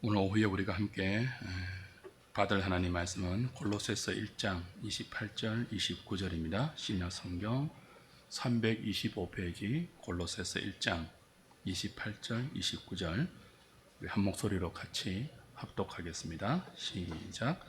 오늘 오후에 우리가 함께 받을 하나님 말씀은 골로새서 1장 28절 29절입니다. 신약 성경 325페이지 골로새서 1장 28절 29절 우리 한 목소리로 같이 합독하겠습니다. 시작.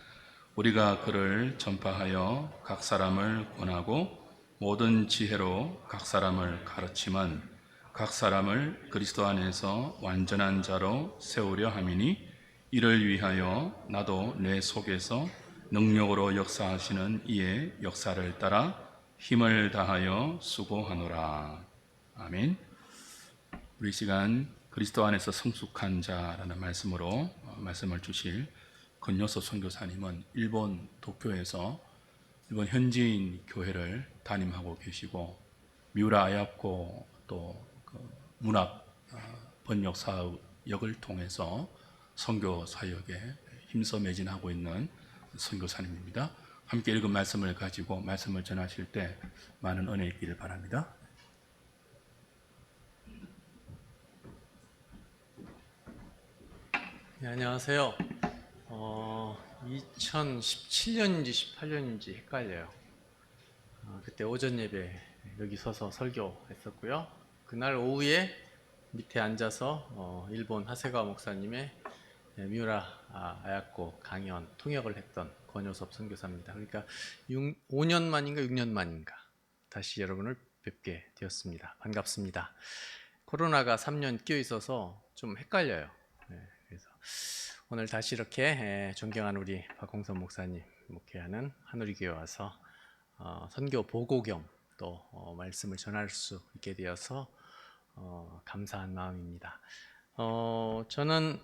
우리가 그를 전파하여 각 사람을 권하고 모든 지혜로 각 사람을 가르치면 각 사람을 그리스도 안에서 완전한 자로 세우려 함이니 이를 위하여 나도 내 속에서 능력으로 역사하시는 이의 역사를 따라 힘을 다하여 수고하노라. 아멘. 우리 시간 그리스도 안에서 성숙한 자라는 말씀으로 말씀을 주실 건요서 선교사님은 일본 도쿄에서 일본 현지인 교회를 담임하고 계시고 미우라 아야코 또 문학 번역 사역을 통해서 선교 사역에 힘써 매진하고 있는 선교사님입니다. 함께 읽은 말씀을 가지고 말씀을 전하실 때 많은 은혜 있기를 바랍니다. 네, 안녕하세요. 2017년인지 18년인지 헷갈려요. 그때 오전 예배 여기 서서 설교했었고요. 그날 오후에 밑에 앉아서 일본 하세가와 목사님의 미우라 아야코 강연 통역을 했던 권효섭 선교사입니다. 그러니까 5년 만인가 6년 만인가 다시 여러분을 뵙게 되었습니다. 반갑습니다. 코로나가 3년 끼어 있어서 좀 헷갈려요. 그래서 오늘 다시 이렇게 존경하는 우리 박홍선 목사님 목회하는 하누리교회 와서 선교 보고 겸 또 말씀을 전할 수 있게 되어서 감사한 마음입니다. 저는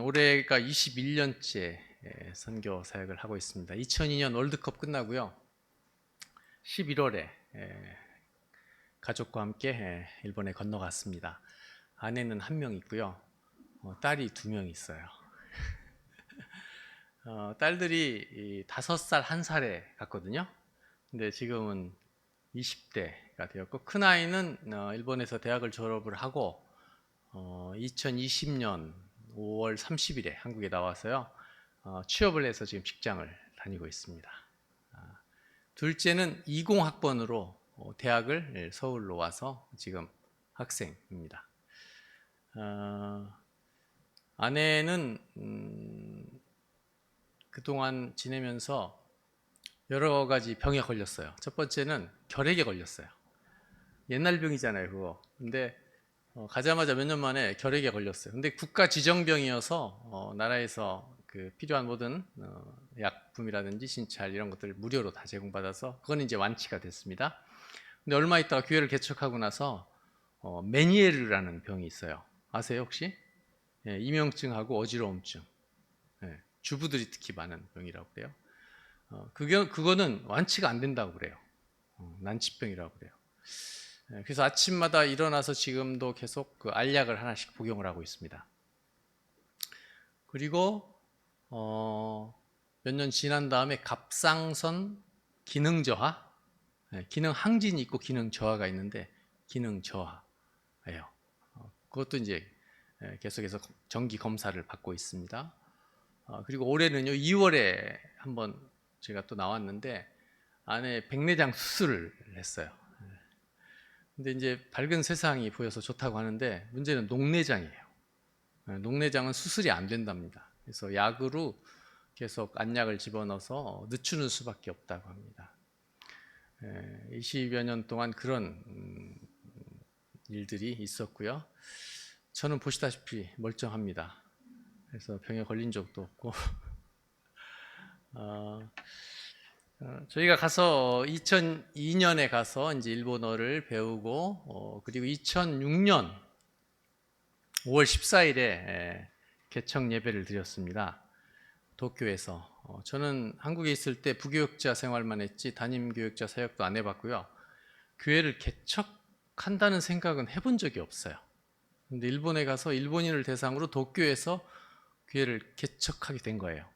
올해가 21년째 선교 사역을 하고 있습니다. 2002년 월드컵 끝나고요. 11월에 가족과 함께 일본에 건너갔습니다. 아내는 한 명 있고요. 딸이 2명 있어요. 딸들이 5살, 1살에 갔거든요. 근데 지금은 20대가 되었고, 큰아이는 일본에서 대학을 졸업을 하고 2020년 5월 30일에 한국에 나와서요. 취업을 해서 지금 직장을 다니고 있습니다. 둘째는 20학번으로 대학을 서울로 와서 지금 학생입니다. 아내는 그동안 지내면서 여러 가지 병에 걸렸어요. 첫 번째는 결핵에 걸렸어요. 옛날 병이잖아요, 그거. 근데 가자마자 몇 년 만에 결핵에 걸렸어요. 근데 국가 지정병이어서 나라에서 그 필요한 모든 약품이라든지 신찰 이런 것들을 무료로 다 제공받아서 그건 이제 완치가 됐습니다. 근데 얼마 있다가 교회를 개척하고 나서 메니에르라는 병이 있어요. 아세요, 혹시? 예, 이명증하고 어지러움증. 예, 주부들이 특히 많은 병이라고 그래요. 그거는 완치가 안 된다고 그래요. 난치병이라고 그래요. 예, 그래서 아침마다 일어나서 지금도 계속 그 알약을 하나씩 복용을 하고 있습니다. 그리고 몇 년 지난 다음에 갑상선 기능 저하, 예, 기능 항진이 있고 기능 저하가 있는데 기능 저하예요. 그것도 이제 계속해서 정기 검사를 받고 있습니다. 그리고 올해는요 2월에 한번 제가 또 나왔는데 아내 백내장 수술을 했어요. 근데 이제 밝은 세상이 보여서 좋다고 하는데 문제는 녹내장이에요. 녹내장은 수술이 안 된답니다. 그래서 약으로 계속 안약을 집어넣어서 늦추는 수밖에 없다고 합니다. 20여 년 동안 그런 일들이 있었고요. 저는 보시다시피 멀쩡합니다. 그래서 병에 걸린 적도 없고 저희가 가서 2002년에 가서 이제 일본어를 배우고 그리고 2006년 5월 14일에 개척 예배를 드렸습니다. 도쿄에서. 저는 한국에 있을 때 부교육자 생활만 했지 담임 교육자 사역도 안 해봤고요. 교회를 개척한다는 생각은 해본 적이 없어요. 근데 일본에 가서 일본인을 대상으로 도쿄에서 교회를 개척하게 된 거예요.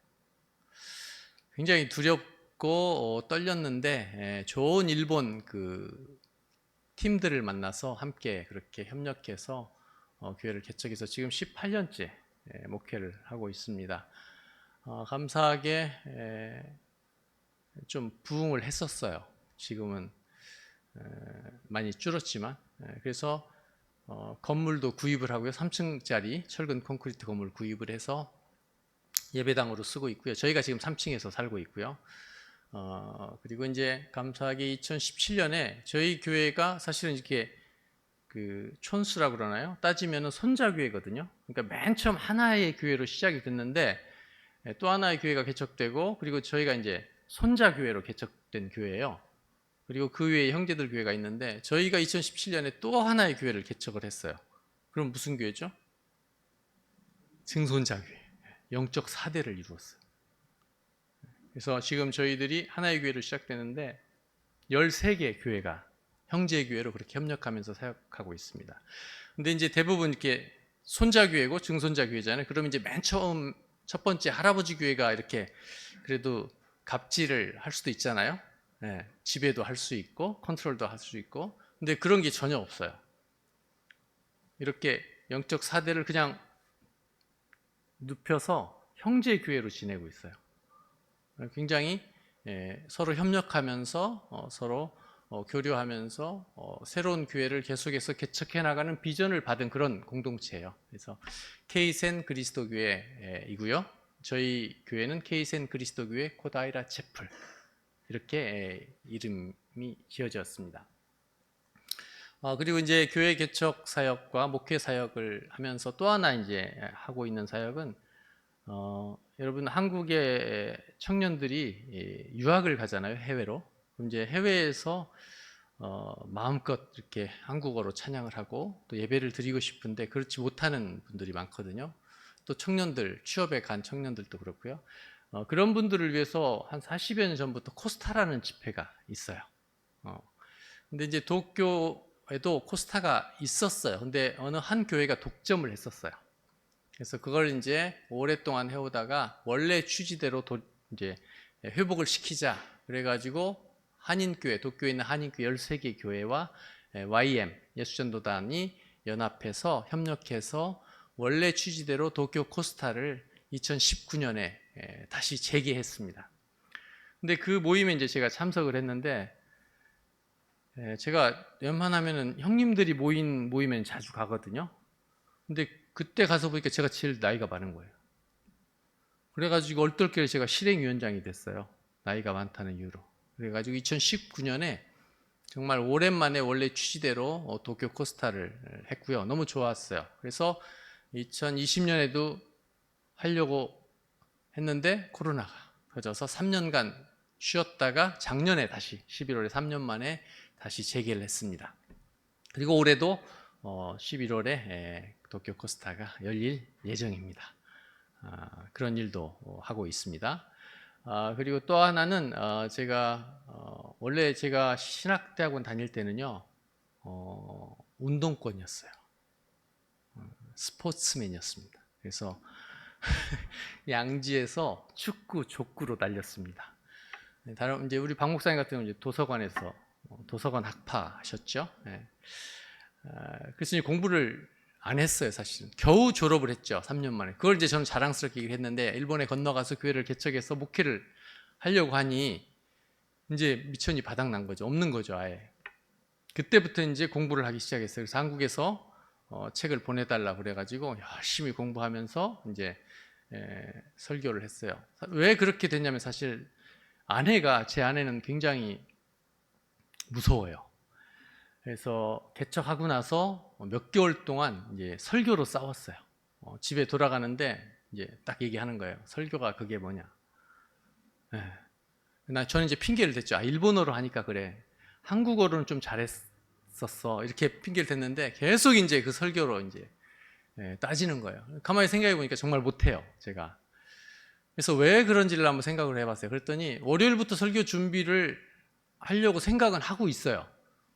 굉장히 두렵고 떨렸는데 좋은 일본 그 팀들을 만나서 함께 그렇게 협력해서 교회를 개척해서 지금 18년째 목회를 하고 있습니다. 감사하게 좀 부흥을 했었어요. 지금은 많이 줄었지만 그래서 건물도 구입을 하고요. 3층짜리 철근 콘크리트 건물 구입을 해서 예배당으로 쓰고 있고요. 저희가 지금 3층에서 살고 있고요. 그리고 이제 감사하게 2017년에 저희 교회가 사실은 이렇게 그 촌수라고 그러나요? 따지면은 손자교회거든요. 그러니까 맨 처음 하나의 교회로 시작이 됐는데 또 하나의 교회가 개척되고 그리고 저희가 이제 손자교회로 개척된 교회예요. 그리고 그 위에 형제들 교회가 있는데 저희가 2017년에 또 하나의 교회를 개척을 했어요. 그럼 무슨 교회죠? 증손자교회. 영적 4대를 이루었어요. 그래서 지금 저희들이 하나의 교회로 시작되는데 13개 교회가 형제 교회로 그렇게 협력하면서 사역하고 있습니다. 근데 이제 대부분 이렇게 손자교회고 증손자교회잖아요. 그러면 이제 맨 처음 첫 번째 할아버지 교회가 이렇게 그래도 갑질을 할 수도 있잖아요. 지배도 할 수 있고 컨트롤도 할 수 있고 근데 그런 게 전혀 없어요. 이렇게 영적 4대를 그냥 눕혀서 형제 교회로 지내고 있어요. 굉장히 서로 협력하면서 서로 교류하면서 새로운 교회를 계속해서 개척해 나가는 비전을 받은 그런 공동체예요. 그래서 케이센 그리스도 교회이고요. 저희 교회는 케이센 그리스도 교회 코다이라 채플 이렇게 이름이 지어졌습니다. 그리고 이제 교회 개척 사역과 목회 사역을 하면서 또 하나 이제 하고 있는 사역은 여러분 한국의 청년들이 유학을 가잖아요, 해외로. 그럼 이제 해외에서 마음껏 이렇게 한국어로 찬양을 하고 또 예배를 드리고 싶은데 그렇지 못하는 분들이 많거든요. 또 청년들, 취업에 간 청년들도 그렇고요. 그런 분들을 위해서 한 40여 년 전부터 코스타라는 집회가 있어요. 근데 이제 도쿄에도 코스타가 있었어요. 근데 어느 한 교회가 독점을 했었어요. 그래서 그걸 이제 오랫동안 해오다가 원래 취지대로 이제 회복을 시키자. 그래가지고 한인교회, 도쿄에 있는 한인교회 13개 교회와 YM, 예수전도단이 연합해서 협력해서 원래 취지대로 도쿄 코스타를 2019년에 다시 재개했습니다. 근데 그 모임에 이제 제가 참석을 했는데 제가 웬만하면은 형님들이 모인 모임에 자주 가거든요. 근데 그때 가서 보니까 제가 제일 나이가 많은 거예요. 그래가지고 얼떨결에 제가 실행위원장이 됐어요. 나이가 많다는 이유로. 그래가지고 2019년에 정말 오랜만에 원래 취지대로 도쿄 코스타를 했고요. 너무 좋았어요. 그래서 2020년에도 하려고 했는데 코로나가 터져서 3년간 쉬었다가 작년에 다시 11월에 3년 만에 다시 재개를 했습니다. 그리고 올해도 11월에 도쿄 코스타가 열릴 예정입니다. 그런 일도 하고 있습니다. 그리고 또 하나는 제가 원래 제가 신학대학원 다닐 때는요 운동권이었어요. 스포츠맨이었습니다. 그래서 양지에서 축구, 족구로 달렸습니다. 다른 이제 우리 박 목사님 같은 경우는 이제 도서관에서 도서관 학파하셨죠. 그래서 이제 공부를 안 했어요, 사실은. 겨우 졸업을 했죠, 3년 만에. 그걸 이제 저는 자랑스럽게 얘기를 했는데, 일본에 건너가서 교회를 개척해서 목회를 하려고 하니, 이제 미천이 바닥난 거죠. 없는 거죠, 아예. 그때부터 이제 공부를 하기 시작했어요. 그래서 한국에서 책을 보내달라 그래가지고 열심히 공부하면서 이제 설교를 했어요. 왜 그렇게 됐냐면 사실 제 아내는 굉장히 무서워요. 그래서 개척하고 나서 몇 개월 동안 이제 설교로 싸웠어요. 집에 돌아가는데 이제 딱 얘기하는 거예요. 설교가 그게 뭐냐. 저는 이제 핑계를 댔죠. 일본어로 하니까 그래. 한국어로는 좀 잘했었어. 이렇게 핑계를 댔는데 계속 이제 그 설교로 이제 따지는 거예요. 가만히 생각해 보니까 정말 못해요, 제가. 그래서 왜 그런지를 한번 생각을 해봤어요. 그랬더니 월요일부터 설교 준비를 하려고 생각은 하고 있어요.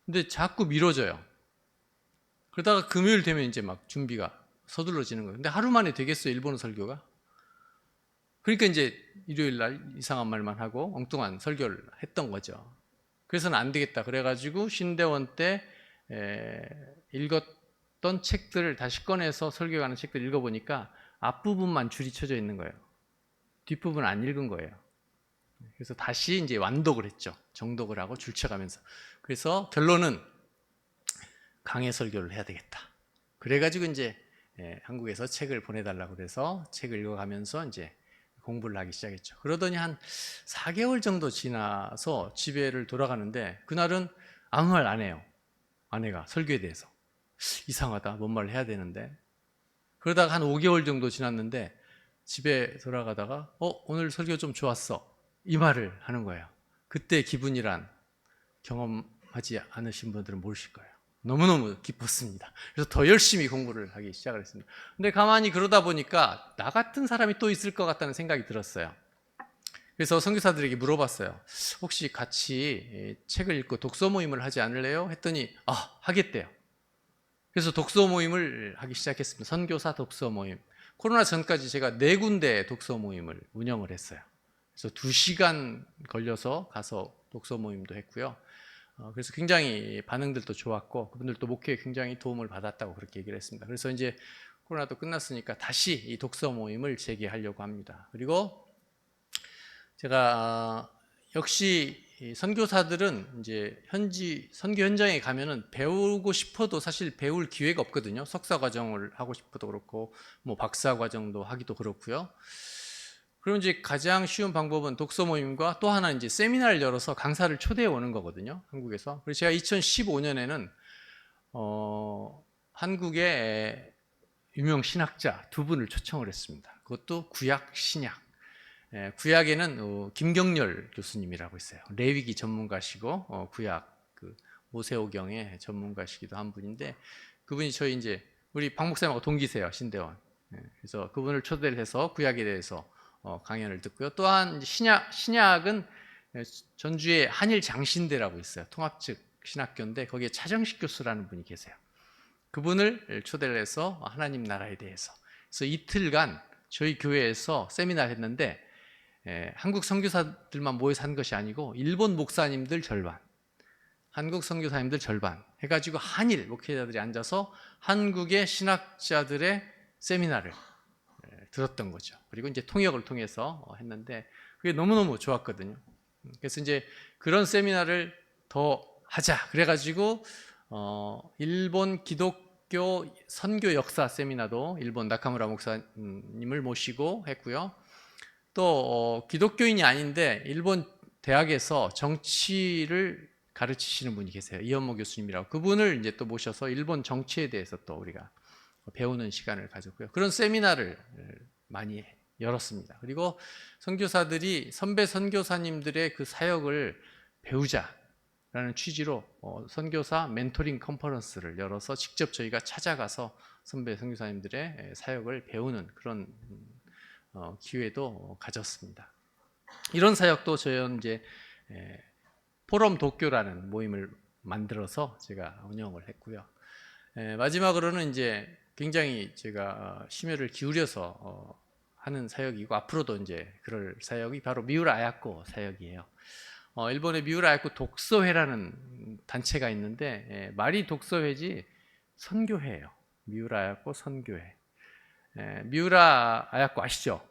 근데 자꾸 미뤄져요. 그러다가 금요일 되면 이제 막 준비가 서둘러지는 거예요. 근데 하루 만에 되겠어요, 일본어 설교가? 그러니까 이제 일요일 날 이상한 말만 하고 엉뚱한 설교를 했던 거죠. 그래서는 안 되겠다. 그래가지고 신대원 때 읽었던 책들을 다시 꺼내서 설교하는 책들을 읽어보니까 앞부분만 줄이 쳐져 있는 거예요. 뒷부분 안 읽은 거예요. 그래서 다시 이제 완독을 했죠. 정독을 하고 줄쳐가면서. 그래서 결론은 강해 설교를 해야 되겠다. 그래가지고 이제 한국에서 책을 보내달라고 그래서 책을 읽어가면서 이제 공부를 하기 시작했죠. 그러더니 한 4개월 정도 지나서 집에를 돌아가는데 그날은 아무 말 안 해요. 아내가 설교에 대해서. 이상하다. 뭔 말을 해야 되는데. 그러다가 한 5개월 정도 지났는데 집에 돌아가다가 오늘 설교 좀 좋았어. 이 말을 하는 거예요. 그때 기분이란 경험하지 않으신 분들은 모르실 거예요. 너무너무 기뻤습니다. 그래서 더 열심히 공부를 하기 시작을 했습니다. 근데 가만히 그러다 보니까 나 같은 사람이 또 있을 것 같다는 생각이 들었어요. 그래서 선교사들에게 물어봤어요. 혹시 같이 책을 읽고 독서 모임을 하지 않을래요? 했더니 하겠대요. 그래서 독서 모임을 하기 시작했습니다. 선교사 독서 모임. 코로나 전까지 제가 4군데 독서 모임을 운영을 했어요. 그래서 2시간 걸려서 가서 독서 모임도 했고요. 그래서 굉장히 반응들도 좋았고 그분들도 목회에 굉장히 도움을 받았다고 그렇게 얘기를 했습니다. 그래서 이제 코로나도 끝났으니까 다시 이 독서 모임을 재개하려고 합니다. 그리고 제가 역시 선교사들은 이제 현지 선교 현장에 가면은 배우고 싶어도 사실 배울 기회가 없거든요. 석사 과정을 하고 싶어도 그렇고 뭐 박사 과정도 하기도 그렇고요. 그럼 이제 가장 쉬운 방법은 독서 모임과 또 하나 이제 세미나를 열어서 강사를 초대해 오는 거거든요. 한국에서. 그래서 제가 2015년에는 한국의 유명 신학자 2분을 초청을 했습니다. 그것도 구약, 신약. 구약에는 김경렬 교수님이라고 있어요. 레위기 전문가시고 구약 모세오경의 전문가시기도 한 분인데 그분이 저희 이제 우리 박 목사님하고 동기세요. 신대원. 그래서 그분을 초대를 해서 구약에 대해서 강연을 듣고요. 또한 신약은 전주에 한일 장신대라고 있어요. 통합측 신학교인데 거기에 차정식 교수라는 분이 계세요. 그분을 초대를 해서 하나님 나라에 대해서 그래서 이틀간 저희 교회에서 세미나를 했는데 한국 선교사들만 모여서 한 것이 아니고 일본 목사님들 절반, 한국 선교사님들 절반 해가지고 한일 목회자들이 앉아서 한국의 신학자들의 세미나를 들었던 거죠. 그리고 이제 통역을 통해서 했는데 그게 너무너무 좋았거든요. 그래서 이제 그런 세미나를 더 하자. 그래가지고 일본 기독교 선교 역사 세미나도 일본 나카무라 목사님을 모시고 했고요. 또 기독교인이 아닌데 일본 대학에서 정치를 가르치시는 분이 계세요. 이현모 교수님이라고. 그분을 이제 또 모셔서 일본 정치에 대해서 또 우리가 배우는 시간을 가졌고요. 그런 세미나를 많이 열었습니다. 그리고 선교사들이 선배 선교사님들의 그 사역을 배우자라는 취지로 선교사 멘토링 컨퍼런스를 열어서 직접 저희가 찾아가서 선배 선교사님들의 사역을 배우는 그런 기회도 가졌습니다. 이런 사역도 저희는 이제 포럼 도쿄라는 모임을 만들어서 제가 운영을 했고요. 마지막으로는 이제 굉장히 제가 심혈을 기울여서 하는 사역이고 앞으로도 이제 그럴 사역이 바로 미우라 아야코 사역이에요. 일본의 미우라 아야코 독서회라는 단체가 있는데 말이 독서회지 선교회예요. 미우라 아야코 선교회. 미우라 아야코 아시죠?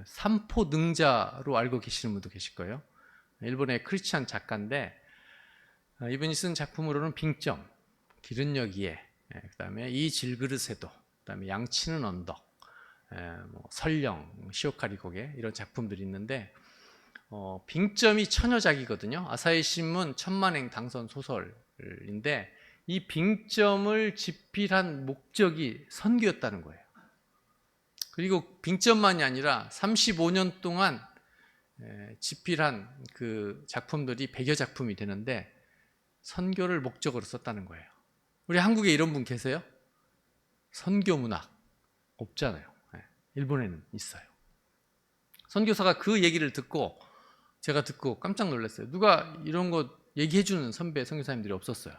삼포 능자로 알고 계시는 분도 계실 거예요. 일본의 크리스찬 작가인데 이분이 쓴 작품으로는 빙점, 기른 여기에, 그다음에 이 질그릇에도, 그다음에 양치는 언덕, 설령, 시오카리 고개 이런 작품들이 있는데 빙점이 처녀작이거든요. 아사히 신문 천만행 당선 소설인데 이 빙점을 집필한 목적이 선교였다는 거예요. 그리고 빙점만이 아니라 35년 동안 집필한 그 작품들이 100여 작품이 되는데 선교를 목적으로 썼다는 거예요. 우리 한국에 이런 분 계세요? 선교 문학 없잖아요. 일본에는 있어요. 선교사가 그 얘기를 듣고 제가 듣고 깜짝 놀랐어요. 누가 이런 거 얘기해 주는 선배 선교사님들이 없었어요.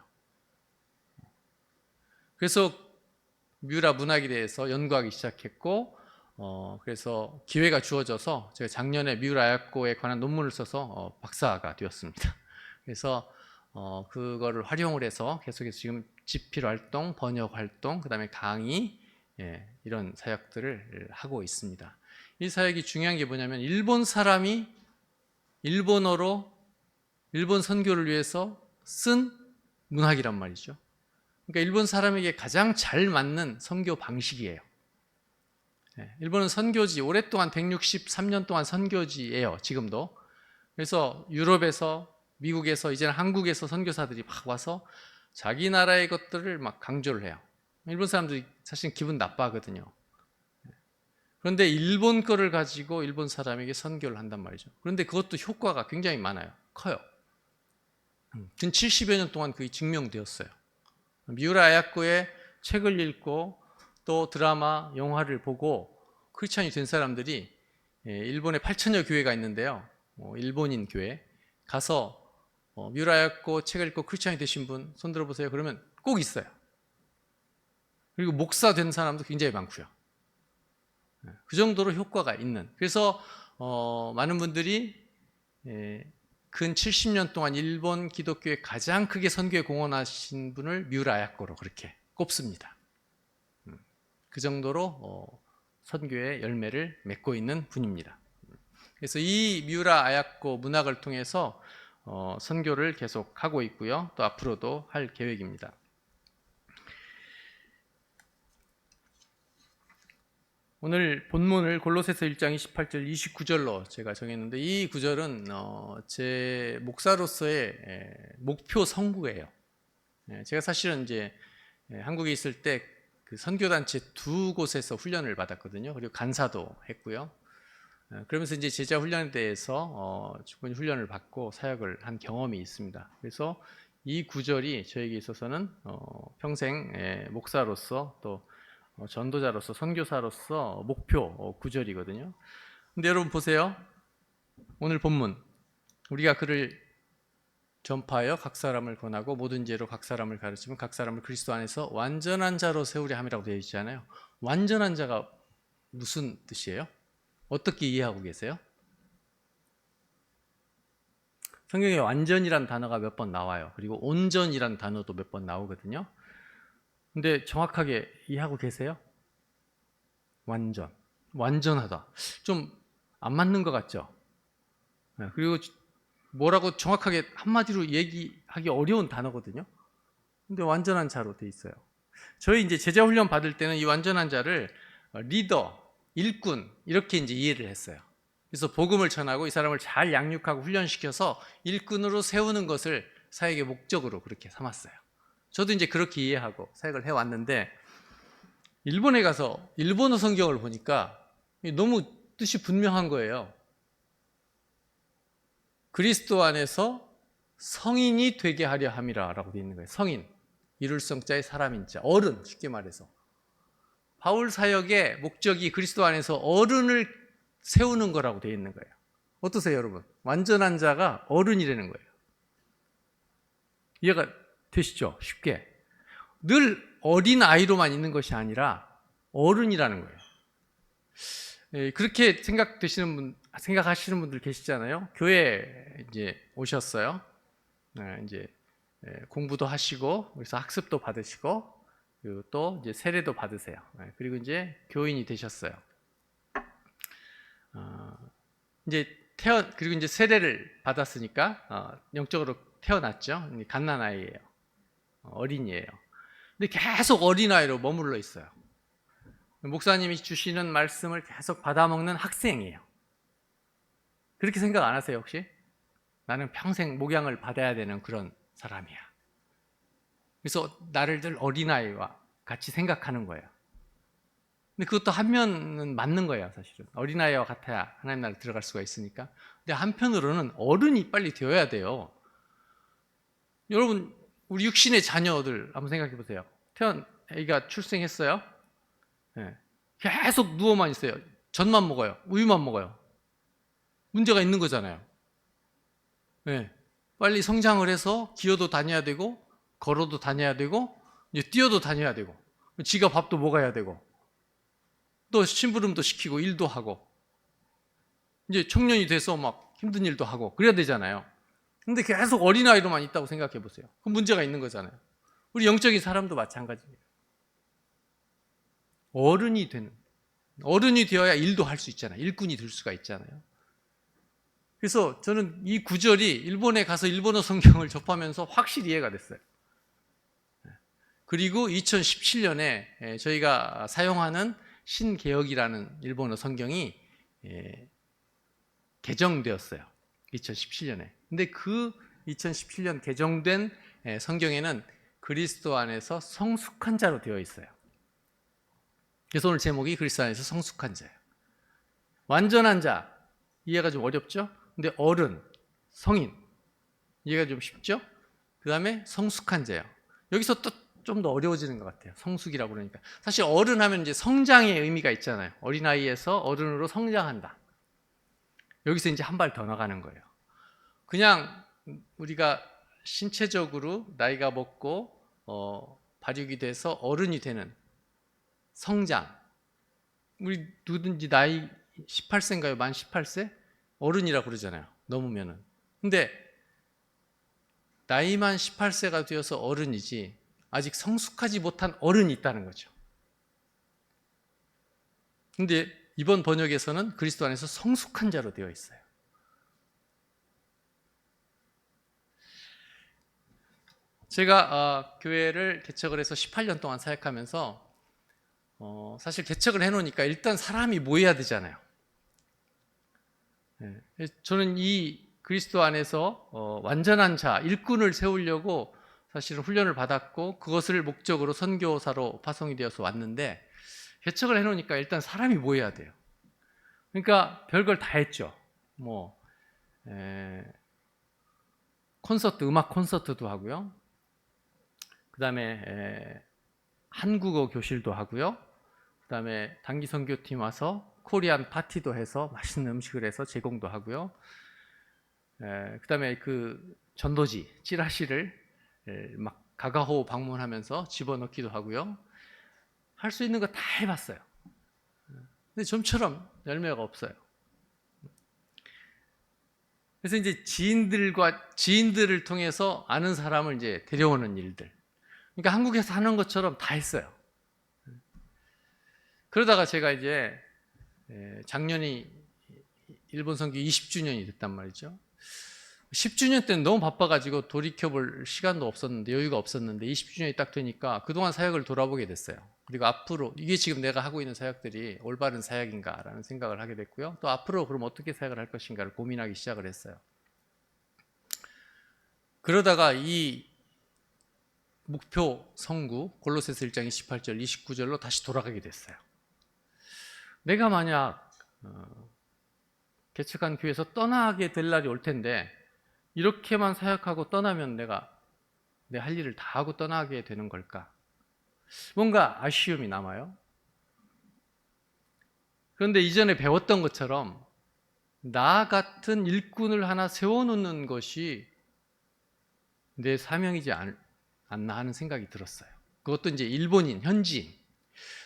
그래서 미우라 문학에 대해서 연구하기 시작했고 그래서 기회가 주어져서 제가 작년에 미우라 아야코에 관한 논문을 써서 박사가 되었습니다. 그래서 그거를 활용을 해서 계속해서 지금 집필 활동, 번역 활동, 그다음에 강의, 이런 사역들을 하고 있습니다. 이 사역이 중요한 게 뭐냐면 일본 사람이 일본어로 일본 선교를 위해서 쓴 문학이란 말이죠. 그러니까 일본 사람에게 가장 잘 맞는 선교 방식이에요. 일본은 선교지, 오랫동안 163년 동안 선교지예요, 지금도. 그래서 유럽에서, 미국에서, 이제는 한국에서 선교사들이 막 와서 자기 나라의 것들을 막 강조를 해요. 일본 사람들이 사실 기분 나빠하거든요. 그런데 일본 거를 가지고 일본 사람에게 선교를 한단 말이죠. 그런데 그것도 효과가 굉장히 많아요. 커요. 근 70여 년 동안 그게 증명되었어요. 미우라 아야코의 책을 읽고 또 드라마, 영화를 보고 크리스찬이 된 사람들이 일본에 8천여 교회가 있는데요. 일본인 교회 가서 미우라 아야코 책을 읽고 크리스찬이 되신 분 손 들어보세요. 그러면 꼭 있어요. 그리고 목사 된 사람도 굉장히 많고요. 그 정도로 효과가 있는. 그래서 많은 분들이 근 70년 동안 일본 기독교에 가장 크게 선교에 공헌하신 분을 미우라 아야코로 그렇게 꼽습니다. 그 정도로 선교의 열매를 맺고 있는 분입니다. 그래서 이 미우라 아야코 문학을 통해서 선교를 계속하고 있고요. 또 앞으로도 할 계획입니다. 오늘 본문을 골로새서 1장 28절 29절로 제가 정했는데 이 구절은 제 목사로서의 목표 선구예요. 제가 사실은 이제 한국에 있을 때 그 선교단체 두 곳에서 훈련을 받았거든요. 그리고 간사도 했고요. 그러면서 이제 제자 훈련에 대해서 충분히 훈련을 받고 사역을 한 경험이 있습니다. 그래서 이 구절이 저에게 있어서는 평생 목사로서 또 전도자로서 선교사로서 목표 구절이거든요. 근데 여러분 보세요. 오늘 본문 우리가 그를 전파하여 각 사람을 권하고 모든 죄로 각 사람을 가르치면 각 사람을 그리스도 안에서 완전한 자로 세우려 함이라고 되어 있잖아요. 완전한 자가 무슨 뜻이에요? 어떻게 이해하고 계세요? 성경에 완전이란 단어가 몇 번 나와요. 그리고 온전이란 단어도 몇 번 나오거든요. 근데 정확하게 이해하고 계세요? 완전, 완전하다. 좀 안 맞는 것 같죠? 그리고 뭐라고 정확하게 한마디로 얘기하기 어려운 단어거든요. 근데 완전한 자로 돼 있어요. 저희 이제 제자 훈련 받을 때는 이 완전한 자를 리더, 일꾼 이렇게 이제 이해를 했어요. 그래서 복음을 전하고 이 사람을 잘 양육하고 훈련시켜서 일꾼으로 세우는 것을 사역의 목적으로 그렇게 삼았어요. 저도 이제 그렇게 이해하고 사역을 해왔는데 일본에 가서 일본어 성경을 보니까 너무 뜻이 분명한 거예요. 그리스도 안에서 성인이 되게 하려 함이라 라고 되어 있는 거예요. 성인, 이룰 성자의 사람인 자, 어른, 쉽게 말해서 바울 사역의 목적이 그리스도 안에서 어른을 세우는 거라고 되어 있는 거예요. 어떠세요 여러분? 완전한 자가 어른이라는 거예요. 이해가 되시죠? 쉽게. 늘 어린 아이로만 있는 것이 아니라 어른이라는 거예요. 그렇게 생각하시는 분들 계시잖아요. 교회 이제 오셨어요. 이제 공부도 하시고, 그래서 학습도 받으시고, 그리고 또 이제 세례도 받으세요. 그리고 이제 교인이 되셨어요. 그리고 이제 세례를 받았으니까 영적으로 태어났죠. 갓난아이예요. 어린이에요. 근데 계속 어린아이로 머물러 있어요. 목사님이 주시는 말씀을 계속 받아먹는 학생이에요. 그렇게 생각 안 하세요 혹시? 나는 평생 목양을 받아야 되는 그런 사람이야. 그래서 나를 늘 어린아이와 같이 생각하는 거예요. 근데 그것도 한면은 맞는 거예요 사실은. 어린아이와 같아야 하나님 나라에 들어갈 수가 있으니까. 근데 한편으로는 어른이 빨리 되어야 돼요. 여러분 우리 육신의 자녀들 한번 생각해 보세요. 애기가 출생했어요. 계속 누워만 있어요. 젖만 먹어요. 우유만 먹어요. 문제가 있는 거잖아요. 빨리 성장을 해서 기어도 다녀야 되고 걸어도 다녀야 되고 이제 뛰어도 다녀야 되고 지가 밥도 먹어야 되고 또 심부름도 시키고 일도 하고 이제 청년이 돼서 막 힘든 일도 하고 그래야 되잖아요. 근데 계속 어린아이로만 있다고 생각해 보세요. 그럼 문제가 있는 거잖아요. 우리 영적인 사람도 마찬가지예요. 어른이 되는, 어른이 되어야 일도 할 수 있잖아요. 일꾼이 될 수가 있잖아요. 그래서 저는 이 구절이 일본에 가서 일본어 성경을 접하면서 확실히 이해가 됐어요. 그리고 2017년에 저희가 사용하는 신개역이라는 일본어 성경이 개정되었어요. 2017년에. 근데 그 2017년 개정된 성경에는 그리스도 안에서 성숙한 자로 되어 있어요. 그래서 오늘 제목이 그리스도 안에서 성숙한 자예요. 완전한 자, 이해가 좀 어렵죠? 근데 어른, 성인, 이해가 좀 쉽죠? 그 다음에 성숙한 자예요. 여기서 또 좀 더 어려워지는 것 같아요. 성숙이라고 그러니까. 사실 어른 하면 이제 성장의 의미가 있잖아요. 어린아이에서 어른으로 성장한다. 여기서 이제 한 발 더 나가는 거예요. 그냥 우리가 신체적으로 나이가 먹고 발육이 돼서 어른이 되는 성장. 우리 누구든지 나이 18세인가요? 만 18세? 어른이라고 그러잖아요. 넘으면은. 근데 나이만 18세가 되어서 어른이지 아직 성숙하지 못한 어른이 있다는 거죠. 근데 이번 번역에서는 그리스도 안에서 성숙한 자로 되어 있어요. 제가 교회를 개척을 해서 18년 동안 사역하면서 사실 개척을 해놓으니까 일단 사람이 모여야 되잖아요. 저는 이 그리스도 안에서 완전한 자, 일꾼을 세우려고 사실은 훈련을 받았고 그것을 목적으로 선교사로 파송이 되어서 왔는데 개척을 해놓으니까 일단 사람이 모여야 돼요. 그러니까 별걸 다 했죠. 뭐 콘서트, 음악 콘서트도 하고요. 그 다음에 한국어 교실도 하고요. 그 다음에 단기 선교팀 와서 코리안 파티도 해서 맛있는 음식을 해서 제공도 하고요. 그 다음에 그 전도지, 찌라시를 막 가가호 방문하면서 집어넣기도 하고요. 할 수 있는 거 다 해봤어요. 근데 좀처럼 열매가 없어요. 그래서 이제 지인들을 통해서 아는 사람을 이제 데려오는 일들. 그러니까 한국에서 하는 것처럼 다 했어요. 그러다가 제가 이제 작년이 일본 선교 20주년이 됐단 말이죠. 10주년 때는 너무 바빠가지고 돌이켜볼 시간도 없었는데 여유가 없었는데 20주년이 딱 되니까 그동안 사역을 돌아보게 됐어요. 그리고 앞으로 이게 지금 내가 하고 있는 사역들이 올바른 사역인가라는 생각을 하게 됐고요. 또 앞으로 그럼 어떻게 사역을 할 것인가를 고민하기 시작을 했어요. 그러다가 이 목표 성구 골로새서 1장 28절 29절로 다시 돌아가게 됐어요. 내가 만약 개척한 교회에서 떠나게 될 날이 올 텐데 이렇게만 사역하고 떠나면 내가 내 할 일을 다 하고 떠나게 되는 걸까? 뭔가 아쉬움이 남아요. 그런데 이전에 배웠던 것처럼 나 같은 일꾼을 하나 세워놓는 것이 내 사명이지 않나 하는 생각이 들었어요. 그것도 이제 일본인, 현지인.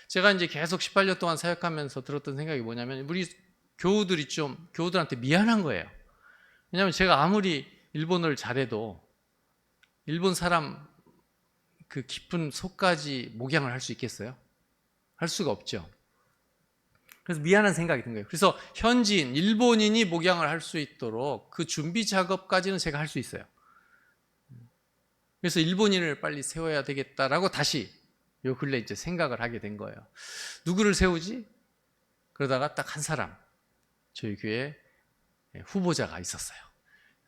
제가 이제 계속 18년 동안 사역하면서 들었던 생각이 뭐냐면 우리 교우들한테 미안한 거예요. 왜냐하면 제가 아무리 일본어를 잘해도 일본 사람 그 깊은 속까지 목양을 할 수 있겠어요? 할 수가 없죠. 그래서 미안한 생각이 든 거예요. 그래서 현지인, 일본인이 목양을 할 수 있도록 그 준비 작업까지는 제가 할 수 있어요. 그래서 일본인을 빨리 세워야 되겠다라고 다시 요 근래 이제 생각을 하게 된 거예요. 누구를 세우지? 그러다가 딱 한 사람, 저희 교회 후보자가 있었어요.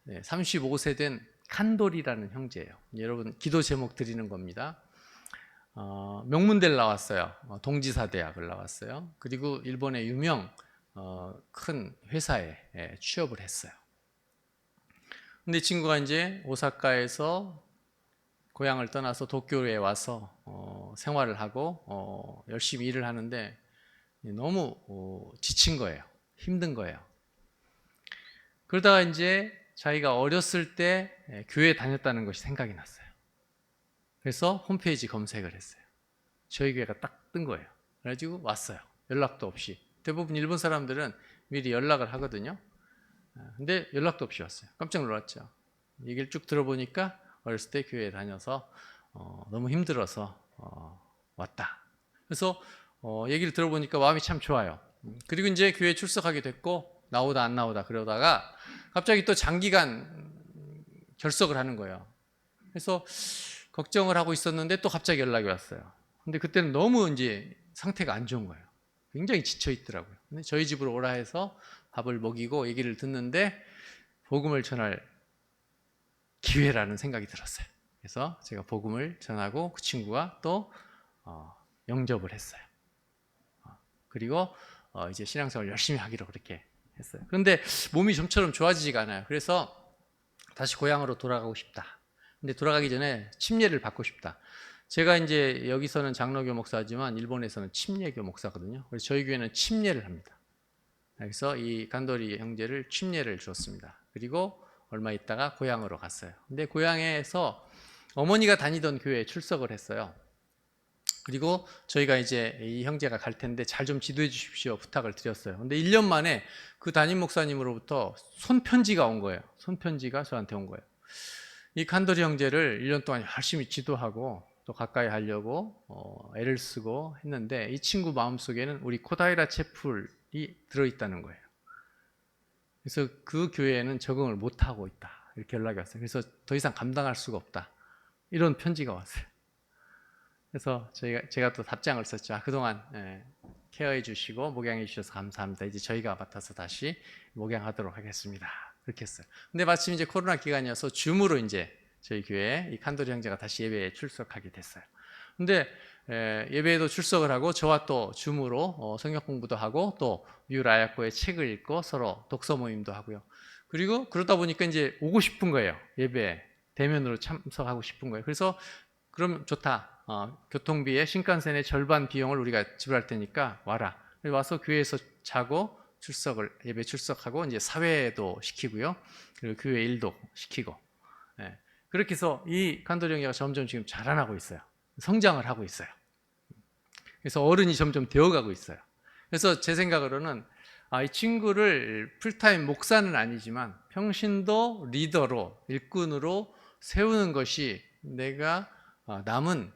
35세 된 칸돌이라는 형제예요. 여러분 기도 제목 드리는 겁니다. 명문대를 나왔어요. 동지사 대학을 나왔어요. 그리고 일본의 유명 큰 회사에 취업을 했어요. 근데 이 친구가 이제 오사카에서 고향을 떠나서 도쿄에 와서 생활을 하고 열심히 일을 하는데 너무 지친 거예요. 힘든 거예요. 그러다가 이제 자기가 어렸을 때 교회 다녔다는 것이 생각이 났어요. 그래서 홈페이지 검색을 했어요. 저희 교회가 딱 뜬 거예요. 그래가지고 왔어요. 연락도 없이. 대부분 일본 사람들은 미리 연락을 하거든요. 근데 연락도 없이 왔어요. 깜짝 놀랐죠. 얘기를 쭉 들어보니까 어렸을 때 교회에 다녀서 너무 힘들어서 왔다. 그래서 얘기를 들어보니까 마음이 참 좋아요. 그리고 이제 교회 출석하게 됐고 나오다 안 나오다 그러다가 갑자기 또 장기간 결석을 하는 거예요. 그래서 걱정을 하고 있었는데 또 갑자기 연락이 왔어요. 근데 그때는 너무 이제 상태가 안 좋은 거예요. 굉장히 지쳐 있더라고요. 근데 저희 집으로 오라 해서 밥을 먹이고 얘기를 듣는데 복음을 전할 기회라는 생각이 들었어요. 그래서 제가 복음을 전하고 그 친구가 또 영접을 했어요. 그리고 이제 신앙생활 열심히 하기로 그렇게 했어요. 그런데 몸이 좀처럼 좋아지지가 않아요. 그래서 다시 고향으로 돌아가고 싶다. 근데 돌아가기 전에 침례를 받고 싶다. 제가 이제 여기서는 장로교 목사지만 일본에서는 침례교 목사거든요. 그래서 저희 교회는 침례를 합니다. 그래서 이 간도리 형제를 침례를 줬습니다. 그리고 얼마 있다가 고향으로 갔어요. 근데 고향에서 어머니가 다니던 교회에 출석을 했어요. 그리고 저희가 이제 이 형제가 갈 텐데 잘 좀 지도해 주십시오 부탁을 드렸어요. 근데 1년 만에 그 담임 목사님으로부터 손편지가 온 거예요. 손편지가 저한테 온 거예요. 이 칸도리 형제를 1년 동안 열심히 지도하고 또 가까이 하려고 애를 쓰고 했는데 이 친구 마음속에는 우리 코다이라 채플이 들어있다는 거예요. 그래서 그 교회에는 적응을 못하고 있다. 이렇게 연락이 왔어요. 그래서 더 이상 감당할 수가 없다. 이런 편지가 왔어요. 그래서 제가 또 답장을 썼죠. 그동안 케어해 주시고 목양해 주셔서 감사합니다. 이제 저희가 맡아서 다시 목양하도록 하겠습니다. 그렇게 했어요. 근데 마침 이제 코로나 기간이어서 줌으로 이제 저희 교회 이 칸도리 형제가 다시 예배에 출석하게 됐어요. 근데 예배에도 출석을 하고 저와 또 줌으로 성경 공부도 하고 또 미우라야코의 책을 읽고 서로 독서 모임도 하고요. 그리고 그러다 보니까 이제 오고 싶은 거예요. 예배에 대면으로 참석하고 싶은 거예요. 그래서 그럼 좋다. 교통비의 신칸센의 절반 비용을 우리가 지불할 테니까 와라. 와서 교회에서 자고 예배 출석하고 이제 사회도 시키고요. 그리고 교회 일도 시키고. 그렇게 해서 이 칸도리 형제가 점점 지금 자라나고 있어요. 성장을 하고 있어요. 그래서 어른이 점점 되어가고 있어요. 그래서 제 생각으로는 이 친구를 풀타임 목사는 아니지만 평신도 리더로 일꾼으로 세우는 것이 내가 남은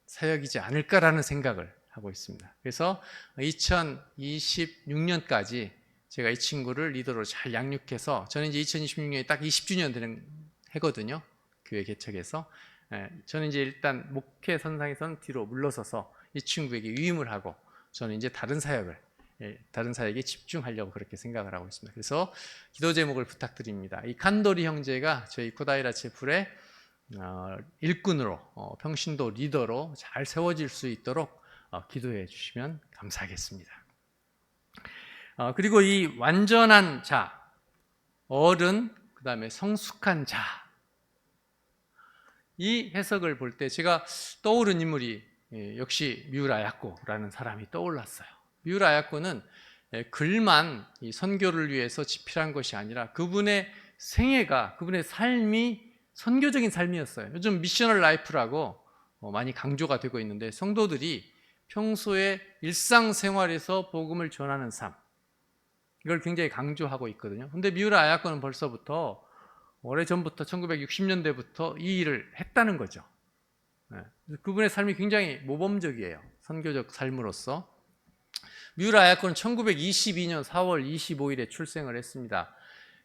사역이지 않을까라는 생각을 하고 있습니다. 그래서 2026년까지 제가 이 친구를 리더로 잘 양육해서 저는 이제 2026년이 딱 20주년 되는 해거든요. 교회 개척에서 저는 이제 일단 목회 선상에서는 뒤로 물러서서 이 친구에게 위임을 하고 저는 이제 다른 사역에 집중하려고 그렇게 생각을 하고 있습니다. 그래서 기도 제목을 부탁드립니다. 이 칸도리 형제가 저희 코다이라 채플의 일꾼으로 평신도 리더로 잘 세워질 수 있도록 기도해 주시면 감사하겠습니다. 그리고 이 완전한 자, 어른, 그 다음에 성숙한 자, 이 해석을 볼 때 제가 떠오른 인물이 역시 미우라야코라는 사람이 떠올랐어요. 미우라야코는 글만 이 선교를 위해서 집필한 것이 아니라 그분의 생애가, 그분의 삶이 선교적인 삶이었어요. 요즘 미셔널 라이프라고 많이 강조가 되고 있는데 성도들이 평소에 일상생활에서 복음을 전하는 삶, 이걸 굉장히 강조하고 있거든요. 근데 미우라 아야코는 벌써부터 오래전부터 1960년대부터 이 일을 했다는 거죠. 그분의 삶이 굉장히 모범적이에요. 선교적 삶으로서. 미우라 아야코는 1922년 4월 25일에 출생을 했습니다.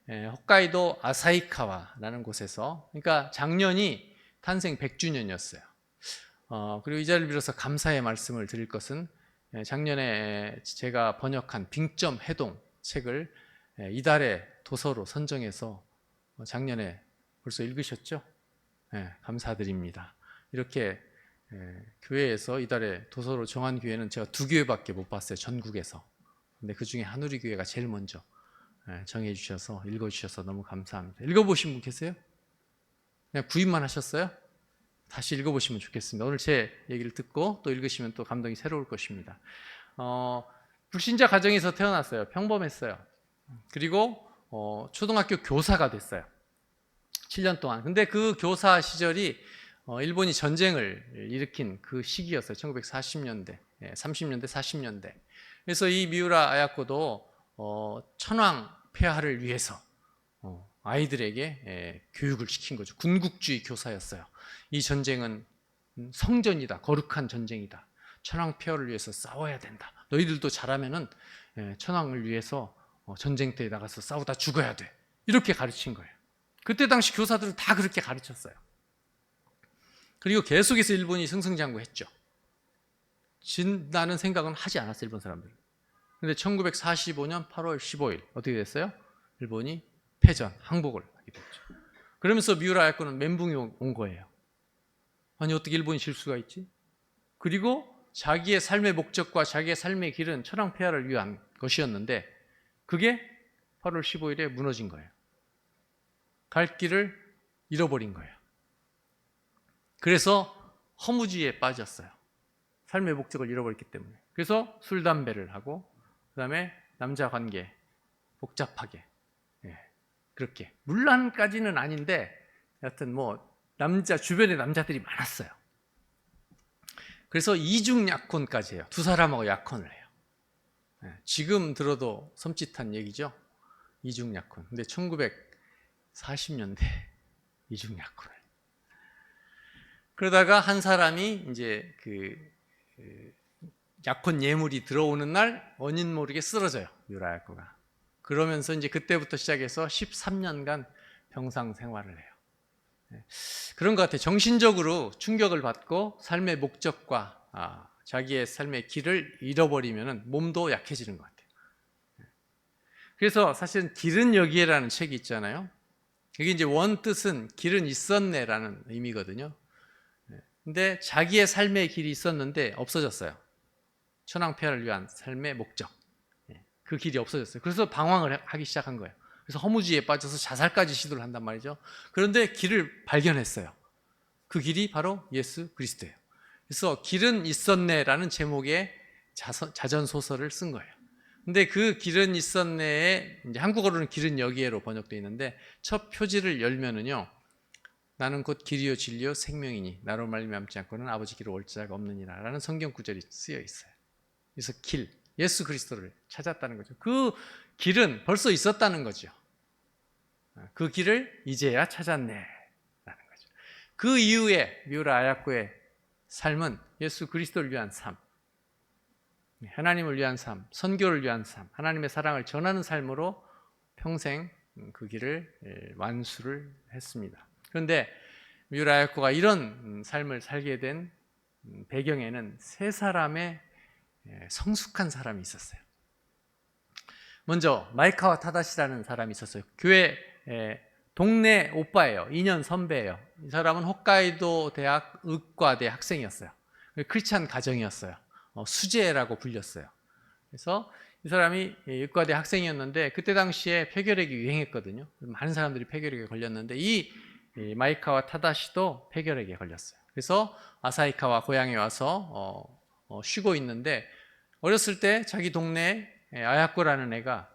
홋카이도 아사히카와라는 곳에서, 그러니까 작년이 탄생 100주년이었어요. 그리고 이 자리를 빌어서 감사의 말씀을 드릴 것은 작년에 제가 번역한 빙점 해동 책을 이달의 도서로 선정해서 작년에 벌써 읽으셨죠? 감사드립니다. 이렇게 교회에서 이달에 도서로 정한 교회는 제가 2교회밖에 못 봤어요. 전국에서. 근데 그 중에 한우리 교회가 제일 먼저 정해 주셔서 읽어주셔서 너무 감사합니다. 읽어보신 분 계세요? 그냥 구입만 하셨어요? 다시 읽어보시면 좋겠습니다. 오늘 제 얘기를 듣고 또 읽으시면 또 감동이 새로울 것입니다. 불신자 가정에서 태어났어요. 평범했어요. 그리고 초등학교 교사가 됐어요. 7년 동안. 근데 그 교사 시절이 일본이 전쟁을 일으킨 그 시기였어요. 1940년대, 30년대, 40년대. 그래서 이 미우라 아야코도 천황 폐하를 위해서 아이들에게 교육을 시킨 거죠. 군국주의 교사였어요. 이 전쟁은 성전이다, 거룩한 전쟁이다. 천황 폐허를 위해서 싸워야 된다. 너희들도 잘하면은 천황을 위해서 전쟁터에 나가서 싸우다 죽어야 돼. 이렇게 가르친 거예요. 그때 당시 교사들은 다 그렇게 가르쳤어요. 그리고 계속해서 일본이 승승장구했죠. 진다는 생각은 하지 않았어요, 일본 사람들은. 근데 1945년 8월 15일 어떻게 됐어요? 일본이 패전, 항복을 하게 됐죠. 그러면서 미우라 야코는 멘붕이 온 거예요. 아니 어떻게 일본이 질 수가 있지? 그리고 자기의 삶의 목적과 자기의 삶의 길은 천황폐하를 위한 것이었는데 그게 8월 15일에 무너진 거예요. 갈 길을 잃어버린 거예요. 그래서 허무주의에 빠졌어요. 삶의 목적을 잃어버렸기 때문에. 그래서 술, 담배를 하고 그 다음에 남자 관계 복잡하게 그렇게 문란까지는 아닌데 여하튼 뭐 주변에 남자들이 많았어요. 그래서 이중 약혼까지 해요. 두 사람하고 약혼을 해요. 지금 들어도 섬찟한 얘기죠. 이중 약혼. 근데 1940년대 이중 약혼을. 그러다가 한 사람이 이제 약혼 예물이 들어오는 날 원인 모르게 쓰러져요. 미우라 야코가. 그러면서 이제 그때부터 시작해서 13년간 병상 생활을 해요. 그런 것 같아요. 정신적으로 충격을 받고 삶의 목적과 자기의 삶의 길을 잃어버리면 몸도 약해지는 것 같아요. 그래서 사실은 길은 여기에라는 책이 있잖아요. 이게 이제 원 뜻은 길은 있었네라는 의미거든요. 근데 자기의 삶의 길이 있었는데 없어졌어요. 천황폐하를 위한 삶의 목적. 그 길이 없어졌어요. 그래서 방황을 하기 시작한 거예요. 그래서 허무주의에 빠져서 자살까지 시도를 한단 말이죠. 그런데 길을 발견했어요. 그 길이 바로 예수 그리스도예요. 그래서 길은 있었네라는 제목의 자전소설을 쓴 거예요. 근데 그 길은 있었네에 이제 한국어로는 길은 여기에로 번역되어 있는데 첫 표지를 열면은요. 나는 곧 길이요 진리요 생명이니 나로 말미암지 않고는 아버지께로 올 자가 없느니라 라는 성경 구절이 쓰여 있어요. 그래서 길, 예수 그리스도를 찾았다는 거죠. 그 길은 벌써 있었다는 거죠. 그 길을 이제야 찾았네 라는 거죠. 그 이후에 미우라 아야코의 삶은 예수 그리스도를 위한 삶, 하나님을 위한 삶, 선교를 위한 삶, 하나님의 사랑을 전하는 삶으로 평생 그 길을 완수를 했습니다. 그런데 미우라 아야코가 이런 삶을 살게 된 배경에는 세 사람의 성숙한 사람이 있었어요. 먼저 마이카와 타다시라는 사람이 있었어요. 교회 동네 오빠예요. 2년 선배예요. 이 사람은 홋카이도 대학 의과대 학생이었어요. 크리스찬 가정이었어요. 수재라고 불렸어요. 그래서 이 사람이 의과대 학생이었는데 그때 당시에 폐결핵이 유행했거든요. 많은 사람들이 폐결핵에 걸렸는데 이 마이카와 타다시도 폐결핵에 걸렸어요. 그래서 아사히카와 고향에 와서 쉬고 있는데 어렸을 때 자기 동네에 아야코라는 애가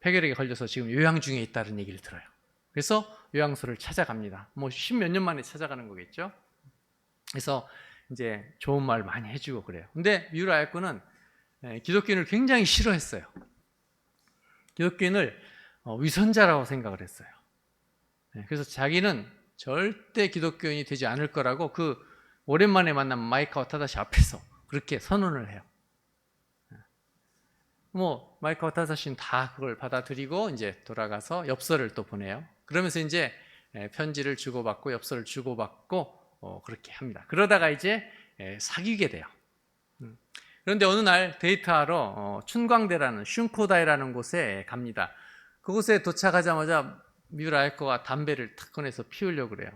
폐결핵에 걸려서 지금 요양 중에 있다는 얘기를 들어요. 그래서 요양소를 찾아갑니다. 뭐 10몇 년 만에 찾아가는 거겠죠. 그래서 이제 좋은 말 많이 해주고 그래요. 근데 미우라 아야코는 기독교인을 굉장히 싫어했어요. 기독교인을 위선자라고 생각을 했어요. 그래서 자기는 절대 기독교인이 되지 않을 거라고 그 오랜만에 만난 마이카와 타다시 앞에서 그렇게 선언을 해요. 뭐 마이카와 타다시는 다 그걸 받아들이고 이제 돌아가서 엽서를 또 보내요. 그러면서 이제 편지를 주고받고 엽서를 주고받고 그렇게 합니다. 그러다가 이제 사귀게 돼요. 그런데 어느 날 데이트하러 춘광대라는 슌코다이라는 곳에 갑니다. 그곳에 도착하자마자 미우라 아야코가 담배를 탁 꺼내서 피우려고 그래요.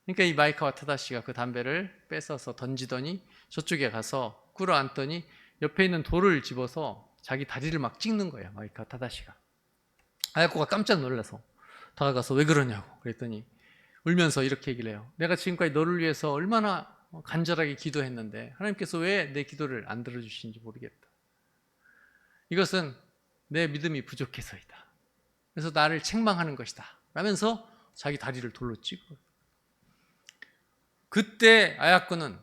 그러니까 이 마이카와 타다시가 그 담배를 뺏어서 던지더니 저쪽에 가서 꿇어앉더니 옆에 있는 돌을 집어서 자기 다리를 막 찍는 거예요. 마이카 타다시가. 아야코가 깜짝 놀라서 다가가서 왜 그러냐고 그랬더니 울면서 이렇게 얘기를 해요. 내가 지금까지 너를 위해서 얼마나 간절하게 기도했는데 하나님께서 왜 내 기도를 안 들어주시는지 모르겠다. 이것은 내 믿음이 부족해서이다. 그래서 나를 책망하는 것이다 라면서 자기 다리를 돌로 찍어요. 그때 아야코는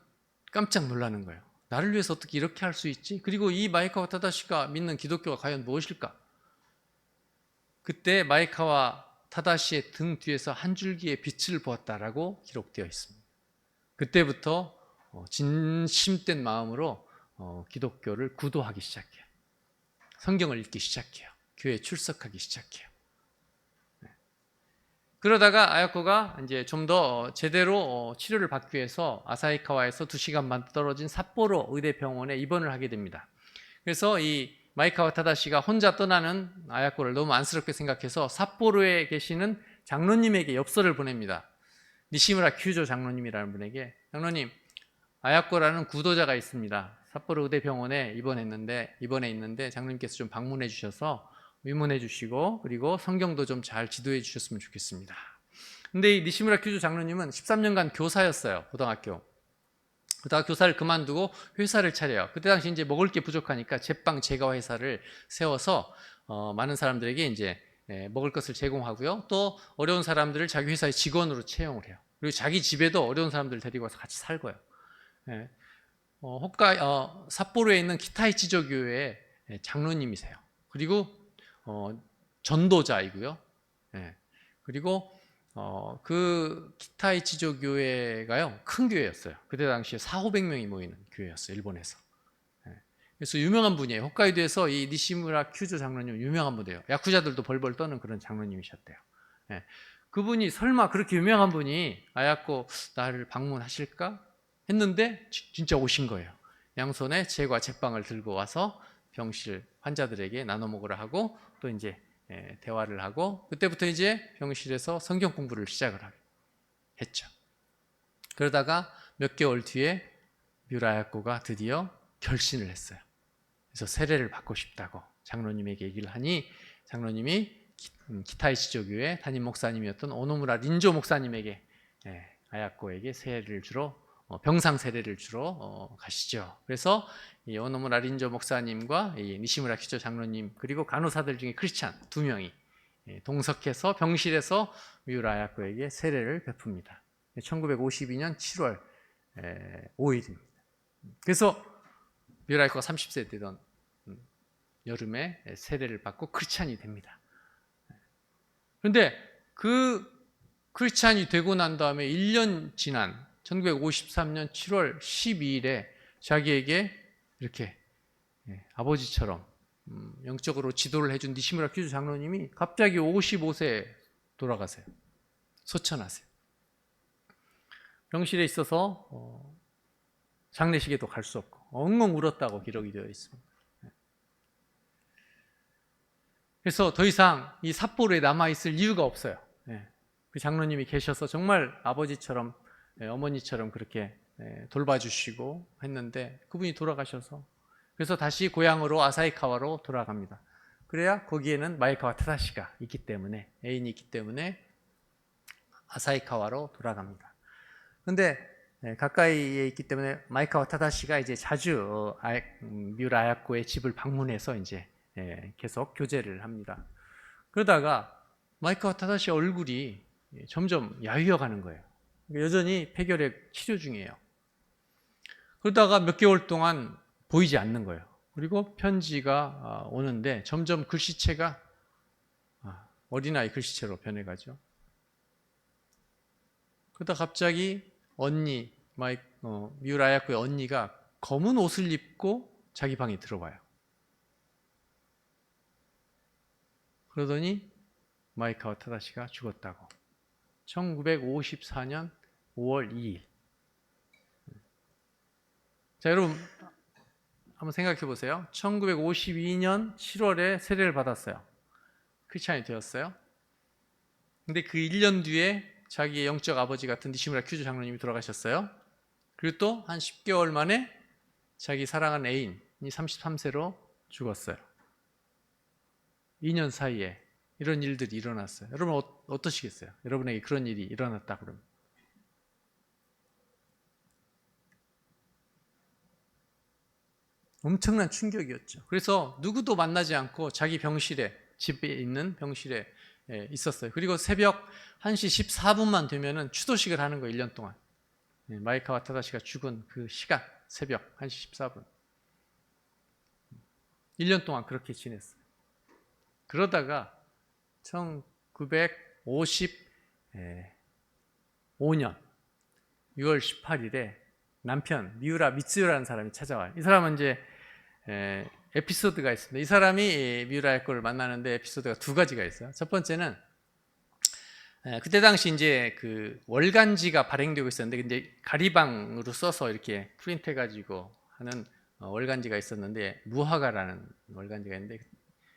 깜짝 놀라는 거예요. 나를 위해서 어떻게 이렇게 할 수 있지? 그리고 이 마이카와 타다시가 믿는 기독교가 과연 무엇일까? 그때 마이카와 타다시의 등 뒤에서 한 줄기의 빛을 보았다라고 기록되어 있습니다. 그때부터 진심된 마음으로 기독교를 구도하기 시작해요. 성경을 읽기 시작해요. 교회에 출석하기 시작해요. 그러다가 아야코가 이제 좀 더 제대로 치료를 받기 위해서 아사히카와에서 2시간 반 떨어진 삿포로 의대병원에 입원을 하게 됩니다. 그래서 이 마이카와 타다시가 혼자 떠나는 아야코를 너무 안쓰럽게 생각해서 삿포로에 계시는 장로님에게 엽서를 보냅니다. 니시무라 큐조 장로님이라는 분에게, 장로님, 아야코라는 구도자가 있습니다. 삿포로 의대병원에 입원해 있는데 장로님께서 좀 방문해 주셔서 위문해 주시고 그리고 성경도 좀 잘 지도해 주셨으면 좋겠습니다. 근데 이 니시무라 큐조 장로님은 13년간 교사였어요. 고등학교 교사를 그만두고 회사를 차려요. 그때 당시 이제 먹을 게 부족하니까 제빵 제과 회사를 세워서 많은 사람들에게 이제 먹을 것을 제공하고요. 또 어려운 사람들을 자기 회사의 직원으로 채용을 해요. 그리고 자기 집에도 어려운 사람들 데리고 와서 같이 살고요. 삿포로에 있는 키타이치조 교회의 장로님이세요. 그리고 전도자이고요. 그리고 그 키타이치조 교회가요, 큰 교회였어요. 그때 당시에 4,500명이 모이는 교회였어요, 일본에서. 그래서 유명한 분이에요. 홋카이도에서 이 니시무라 큐조 장로님 유명한 분이에요. 야쿠자들도 벌벌 떠는 그런 장로님이셨대요. 그분이 설마 그렇게 유명한 분이 아야코 나를 방문하실까 했는데 진짜 오신 거예요. 양손에 제과 제빵을 들고 와서 병실 환자들에게 나눠 먹으라 하고 또 이제 대화를 하고, 그때부터 이제 병실에서 성경 공부를 시작을 했죠. 그러다가 몇 개월 뒤에 뮤라 아야코가 드디어 결신을 했어요. 그래서 세례를 받고 싶다고 장로님에게 얘기를 하니, 장로님이 키타이치조 교회 담임 목사님이었던 오노무라 린조 목사님에게 아야코에게 세례를 주러 병상 세례를 주러 가시죠. 그래서 이 오노무라 린조 목사님과 이 니시무라 큐조 장로님 그리고 간호사들 중에 크리스찬 2명이 동석해서 병실에서 뮤라 아야코에게 세례를 베풉니다. 1952년 7월 5일입니다. 그래서 뮤라 아야코가 30세 되던 여름에 세례를 받고 크리스찬이 됩니다. 그런데 그 크리스찬이 되고 난 다음에 1년 지난 1953년 7월 12일에 자기에게 이렇게 아버지처럼 영적으로 지도를 해준 니시무라 큐조 장로님이 갑자기 55세에 돌아가세요. 소천하세요. 병실에 있어서 장례식에도 갈 수 없고 엉엉 울었다고 기록이 되어 있습니다. 그래서 더 이상 이 삿포로에 남아있을 이유가 없어요. 그 장로님이 계셔서 정말 아버지처럼 어머니처럼 그렇게 돌봐주시고 했는데 그분이 돌아가셔서, 그래서 다시 고향으로 아사히카와로 돌아갑니다. 그래야 거기에는 마이카와 타다시가 있기 때문에, 애인이 있기 때문에 아사히카와로 돌아갑니다. 그런데 가까이에 있기 때문에 마이카와 타다시가 이제 자주 뮤라 아야코의 집을 방문해서 이제 계속 교제를 합니다. 그러다가 마이카와 타다시 얼굴이 점점 야위어 가는 거예요. 여전히 폐결핵 치료 중이에요. 그러다가 몇 개월 동안 보이지 않는 거예요. 그리고 편지가 오는데 점점 글씨체가 어린아이 글씨체로 변해가죠. 그러다 갑자기 뮤라 아야코의 언니가 검은 옷을 입고 자기 방에 들어와요. 그러더니 마이카와 타다시가 죽었다고. 1954년 5월 2일. 자, 여러분 한번 생각해 보세요. 1952년 7월에 세례를 받았어요. 크리스찬이 되었어요. 근데 그 1년 뒤에 자기의 영적 아버지 같은 니시무라 큐조 장로님이 돌아가셨어요. 그리고 또 한 10개월 만에 자기 사랑하는 애인이 33세로 죽었어요. 2년 사이에 이런 일들이 일어났어요. 여러분 어떠시겠어요? 여러분에게 그런 일이 일어났다 그러면. 엄청난 충격이었죠. 그래서 누구도 만나지 않고 자기 병실에, 집에 있는 병실에 있었어요. 그리고 새벽 1시 14분만 되면은 추도식을 하는 거예요. 1년 동안. 마이카와 타다시가 죽은 그 시간, 새벽 1시 14분. 1년 동안 그렇게 지냈어요. 그러다가 1955년 6월 18일에 남편 미우라 미츠요라는 사람이 찾아와요. 이 사람은 이제 에피소드가 있습니다. 이 사람이 미우라 야코를 만나는데 에피소드가 두 가지가 있어요. 첫 번째는 그때 당시 이제 그 월간지가 발행되고 있었는데 이제 가리방으로 써서 이렇게 프린트해가지고 하는 월간지가 있었는데 무화과라는 월간지가 있는데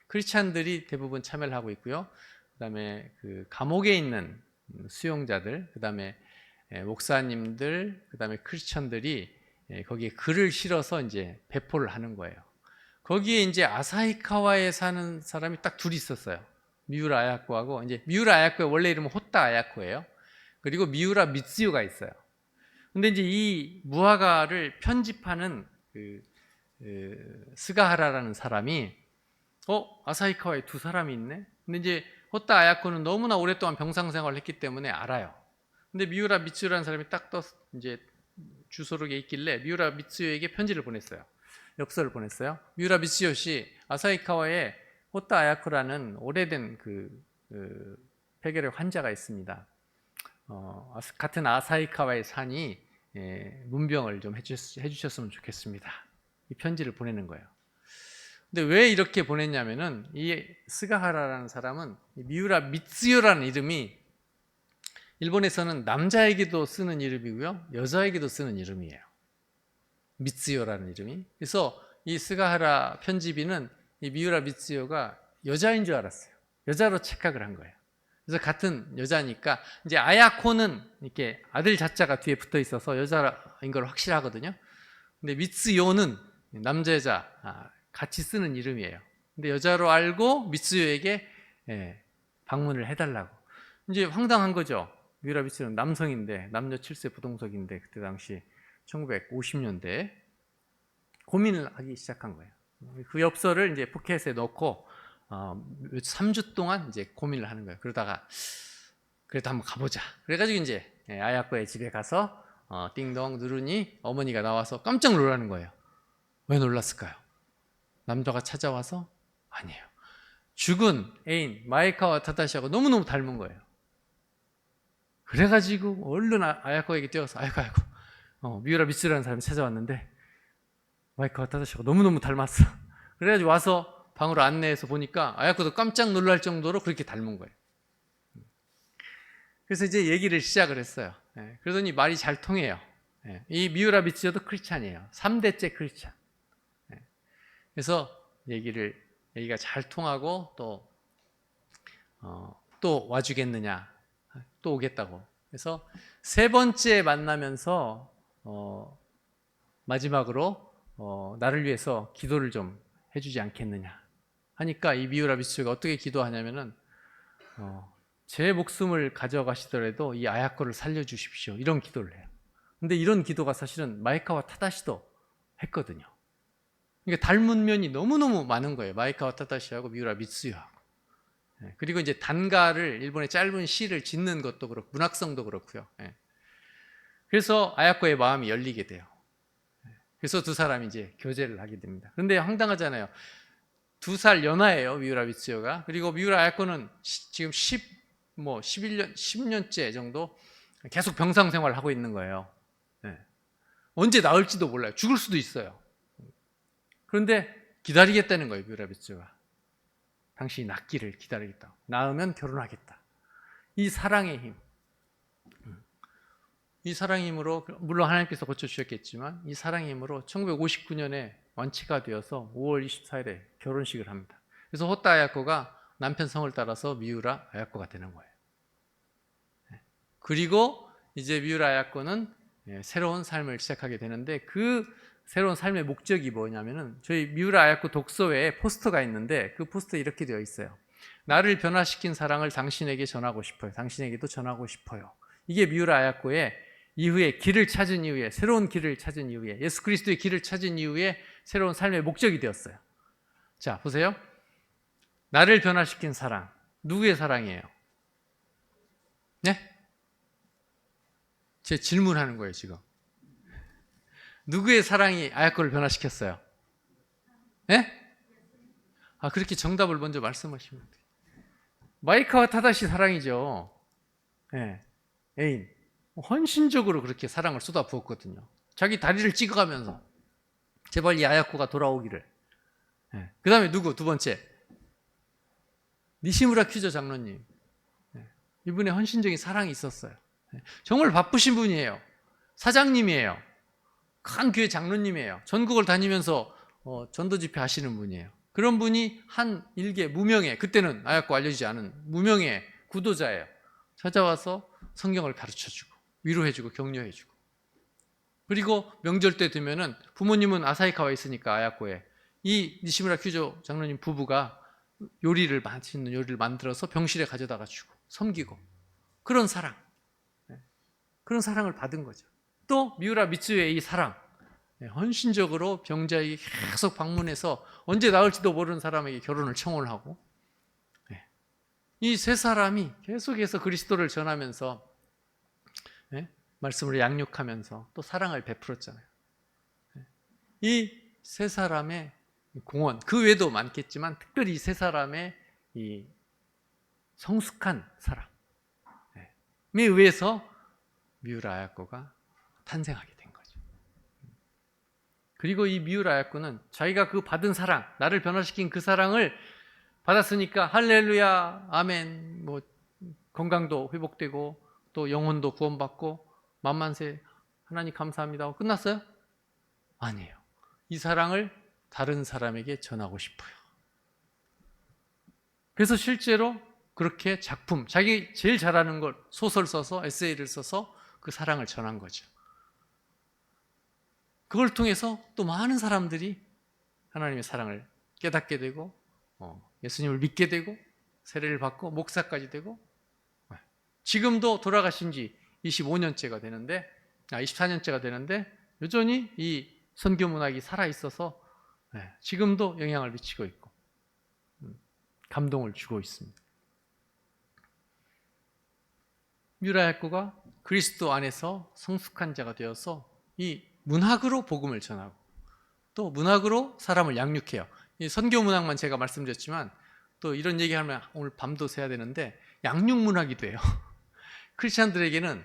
크리스찬들이 대부분 참여를 하고 있고요. 그다음에 그 감옥에 있는 수용자들, 그다음에 목사님들, 그다음에 크리스찬들이 거기에 글을 실어서 이제 배포를 하는 거예요. 거기에 이제 아사히카와에 사는 사람이 딱 둘이 있었어요. 미우라 아야코하고, 이제 미우라 아야코의 원래 이름은 호타 아야코예요. 그리고 미우라 미츠요가 있어요. 근데 이제 이 무화과를 편집하는 스가하라라는 사람이 아사히카와에 두 사람이 있네. 근데 이제 호타 아야코는 너무나 오랫동안 병상 생활을 했기 때문에 알아요. 근데 미우라 미츠요라는 사람이 딱 이제 주소록에 있길래 미우라 미츠요에게 편지를 보냈어요. 엽서를 보냈어요. 미우라 미츠요 씨, 아사히카와에 호타 아야코라는 오래된 폐결핵 환자가 있습니다. 같은 아사히카와의 산이 문병을 좀 해주셨으면 좋겠습니다. 이 편지를 보내는 거예요. 근데 왜 이렇게 보냈냐면은 이 스가하라라는 사람은 미우라 미츠요라는 이름이 일본에서는 남자에게도 쓰는 이름이고요, 여자에게도 쓰는 이름이에요. 미츠요라는 이름이. 그래서 이 스가하라 편집인은 이 미우라 미츠요가 여자인 줄 알았어요. 여자로 착각을 한 거예요. 그래서 같은 여자니까 이제 아야코는 이렇게 아들 자자가 뒤에 붙어 있어서 여자인 걸 확실하거든요. 근데 미츠요는 남자 여자 같이 쓰는 이름이에요. 근데 여자로 알고 미츠요에게 방문을 해달라고. 이제 황당한 거죠. 미우라 미츠요는 남성인데, 남녀 7세 부동석인데, 그때 당시 1950년대에 고민을 하기 시작한 거예요. 그 엽서를 이제 포켓에 넣고 3주 동안 이제 고민을 하는 거예요. 그러다가 그래도 한번 가보자. 그래가지고 이제 아야코의 집에 가서 띵동 누르니 어머니가 나와서 깜짝 놀라는 거예요. 왜 놀랐을까요? 남자가 찾아와서? 아니에요. 죽은 애인 마에카와 타다시하고 너무너무 닮은 거예요. 그래가지고 얼른 아야코에게 뛰어서 아이고 미우라 미츠라는 사람이 찾아왔는데 마에카와 타다시하고 너무너무 닮았어. 그래가지고 와서 방으로 안내해서 보니까 아야코도 깜짝 놀랄 정도로 그렇게 닮은 거예요. 그래서 이제 얘기를 시작을 했어요. 그러더니 말이 잘 통해요. 이 미우라 미츠요도 크리스찬이에요. 3대째 크리스찬. 그래서 얘기가 잘 통하고 또 와주겠느냐, 또 오겠다고. 그래서 세 번째 만나면서 마지막으로 나를 위해서 기도를 좀 해주지 않겠느냐 하니까 이 미우라 미츠요가 어떻게 기도하냐면은 제 목숨을 가져가시더라도 이 아야코를 살려주십시오, 이런 기도를 해요. 근데 이런 기도가 사실은 마에카와 타다시도 했거든요. 그러니까 닮은 면이 너무너무 많은 거예요. 마에카와 타다시하고 미우라 미츠요하고. 그리고 이제 단가를, 일본의 짧은 시를 짓는 것도 그렇고 문학성도 그렇고요. 그래서 아야코의 마음이 열리게 돼요. 그래서 두 사람이 이제 교제를 하게 됩니다. 그런데 황당하잖아요. 2살 연하예요, 미우라 미츠요가. 그리고 미우라 아야코는 지금 10년째 정도 계속 병상 생활을 하고 있는 거예요. 언제 나을지도 몰라요. 죽을 수도 있어요. 그런데 기다리겠다는 거예요, 미우라 미츠요가. 당신이 낫기를 기다리겠다. 나으면 결혼하겠다. 이 사랑의 힘. 이 사랑의 힘으로, 물론 하나님께서 고쳐주셨겠지만 이 사랑의 힘으로 1959년에 완치가 되어서 5월 24일에 결혼식을 합니다. 그래서 호타 아야코가 남편 성을 따라서 미우라 아야코가 되는 거예요. 그리고 이제 미우라 아야코는 새로운 삶을 시작하게 되는데, 그 새로운 삶의 목적이 뭐냐면은 저희 미우라 아야코 독서회에 포스터가 있는데 그 포스터에 이렇게 되어 있어요. 나를 변화시킨 사랑을 당신에게 전하고 싶어요. 당신에게도 전하고 싶어요. 이게 미우라 아야코의 이후에 길을 찾은 이후에, 새로운 길을 찾은 이후에, 예수 그리스도의 길을 찾은 이후에 새로운 삶의 목적이 되었어요. 자, 보세요. 나를 변화시킨 사랑. 누구의 사랑이에요? 네? 제 질문하는 거예요, 지금. 누구의 사랑이 아야코를 변화시켰어요? 네? 그렇게 정답을 먼저 말씀하시면 돼요. 마에카와 타다시 사랑이죠. 네. 애인. 헌신적으로 그렇게 사랑을 쏟아부었거든요. 자기 다리를 찍어가면서 제발 이 아야코가 돌아오기를. 그 다음에 누구? 두 번째, 니시무라 큐조 장로님. 이분의 헌신적인 사랑이 있었어요. 정말 바쁘신 분이에요. 사장님이에요. 큰 교회 장로님이에요. 전국을 다니면서 전도 집회 하시는 분이에요. 그런 분이 한 일개 무명의, 그때는 아야코 알려지지 않은 무명의 구도자예요. 찾아와서 성경을 가르쳐주고 위로해주고 격려해주고, 그리고 명절 때 되면은 부모님은 아사히카와에 있으니까 아야코에 이 니시무라 큐조 장로님 부부가 맛있는 요리를 만들어서 병실에 가져다가 주고 섬기고, 그런 사랑, 그런 사랑을 받은 거죠. 또 미우라 미츠우의 이 사랑, 헌신적으로 병자에게 계속 방문해서 언제 나을지도 모르는 사람에게 결혼을 청혼하고, 이 세 사람이 계속해서 그리스도를 전하면서 말씀을 양육하면서 또 사랑을 베풀었잖아요. 이 세 사람의 공헌, 그 외에도 많겠지만 특별히 이 세 사람의 이 성숙한 사랑에 의해서 미우라 아야코가 탄생하게 된 거죠. 그리고 이 미우라 아야코는 자기가 그 받은 사랑, 나를 변화시킨 그 사랑을 받았으니까 할렐루야, 아멘, 뭐 건강도 회복되고 또 영혼도 구원받고 만만세, 하나님 감사합니다 끝났어요? 아니에요. 이 사랑을 다른 사람에게 전하고 싶어요. 그래서 실제로 그렇게 작품, 자기 제일 잘하는 걸 소설 써서 에세이를 써서 그 사랑을 전한 거죠. 그걸 통해서 또 많은 사람들이 하나님의 사랑을 깨닫게 되고 예수님을 믿게 되고 세례를 받고 목사까지 되고, 지금도 돌아가신 지 25년째가 되는데 24년째가 되는데 여전히 이 선교 문학이 살아있어서 지금도 영향을 미치고 있고 감동을 주고 있습니다. 미우라 아야코가 그리스도 안에서 성숙한 자가 되어서 이 문학으로 복음을 전하고 또 문학으로 사람을 양육해요. 이 선교 문학만 제가 말씀드렸지만 또 이런 얘기하면 오늘 밤도 새야 되는데 양육 문학이 돼요. 크리스찬들에게는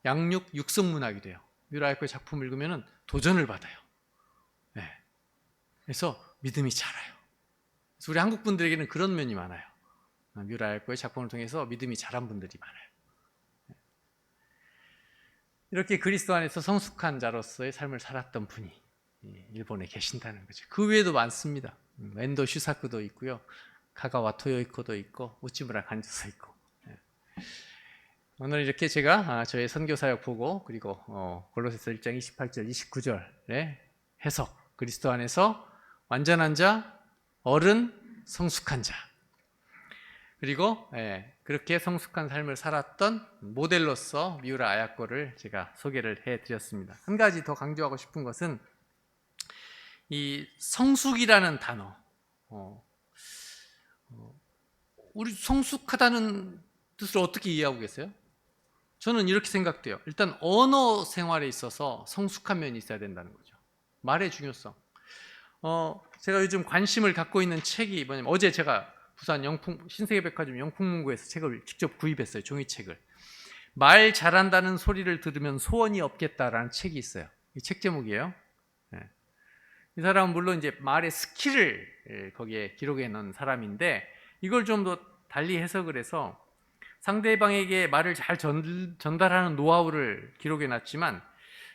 양육 육성 문학이 돼요. 미우라 아야코의 작품을 읽으면 도전을 받아요. 그래서 믿음이 자라요. 그래서 우리 한국 분들에게는 그런 면이 많아요. 미우라 아야코의 작품을 통해서 믿음이 자란 분들이 많아요. 이렇게 그리스도 안에서 성숙한 자로서의 삶을 살았던 분이 일본에 계신다는 거죠. 그 외에도 많습니다. 엔도 슈사쿠도 있고요, 가가와 토요이코도 있고 우치무라 간주도 있고. 오늘 이렇게 제가 저의 선교 사역 보고 그리고 골로새서 1장 28절 29절의 해석, 그리스도 안에서 완전한 자, 어른, 성숙한 자, 그리고 그렇게 성숙한 삶을 살았던 모델로서 미우라 아야코를 제가 소개를 해드렸습니다. 한 가지 더 강조하고 싶은 것은 이 성숙이라는 단어, 우리 성숙하다는 뜻을 어떻게 이해하고 계세요? 저는 이렇게 생각돼요. 일단 언어 생활에 있어서 성숙한 면이 있어야 된다는 거죠. 말의 중요성. 제가 요즘 관심을 갖고 있는 책이 뭐냐면, 어제 제가 부산 신세계백화점 영풍문고에서 책을 직접 구입했어요. 종이책을. 말 잘한다는 소리를 들으면 소원이 없겠다라는 책이 있어요. 이 책 제목이에요. 이 사람은 물론 이제 말의 스킬을 거기에 기록해 놓은 사람인데, 이걸 좀 더 달리 해석을 해서 상대방에게 말을 잘 전달하는 노하우를 기록해 놨지만,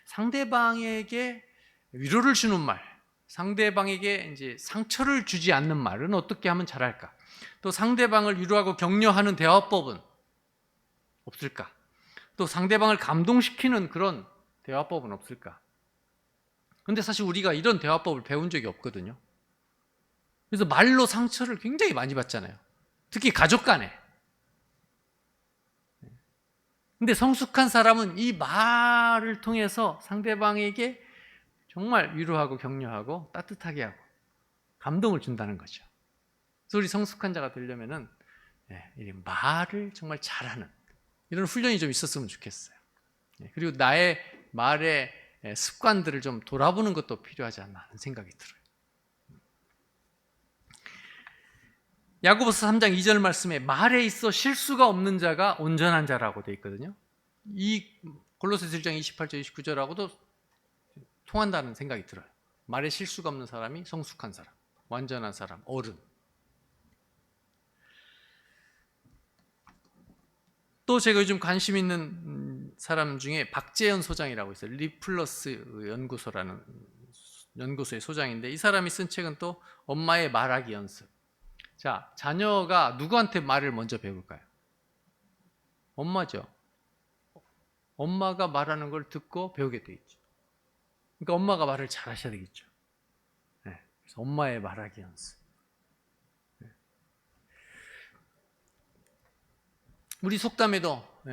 상대방에게 위로를 주는 말, 상대방에게 이제 상처를 주지 않는 말은 어떻게 하면 잘할까? 또 상대방을 위로하고 격려하는 대화법은 없을까? 또 상대방을 감동시키는 그런 대화법은 없을까? 근데 사실 우리가 이런 대화법을 배운 적이 없거든요. 그래서 말로 상처를 굉장히 많이 받잖아요. 특히 가족 간에. 근데 성숙한 사람은 이 말을 통해서 상대방에게 정말 위로하고 격려하고 따뜻하게 하고 감동을 준다는 거죠. 그래서 우리 성숙한 자가 되려면은 말을 정말 잘하는 이런 훈련이 좀 있었으면 좋겠어요. 그리고 나의 말의 습관들을 좀 돌아보는 것도 필요하지 않나 하는 생각이 들어요. 야고보서 3장 2절 말씀에 말에 있어 실수가 없는 자가 온전한 자라고 되어 있거든요. 이 골로새서 1장 28절 29절하고도 통한다는 생각이 들어요. 말에 실수가 없는 사람이 성숙한 사람, 완전한 사람, 어른. 또 제가 요즘 관심 있는 사람 중에 박재현 소장이라고 있어요. 리플러스 연구소라는 연구소의 소장인데, 이 사람이 쓴 책은 또 엄마의 말하기 연습. 자, 자녀가 누구한테 말을 먼저 배울까요? 엄마죠. 엄마가 말하는 걸 듣고 배우게 돼 있죠. 그러니까 엄마가 말을 잘 하셔야 되겠죠. 네, 그래서 엄마의 말하기 연습. 네. 우리 속담에도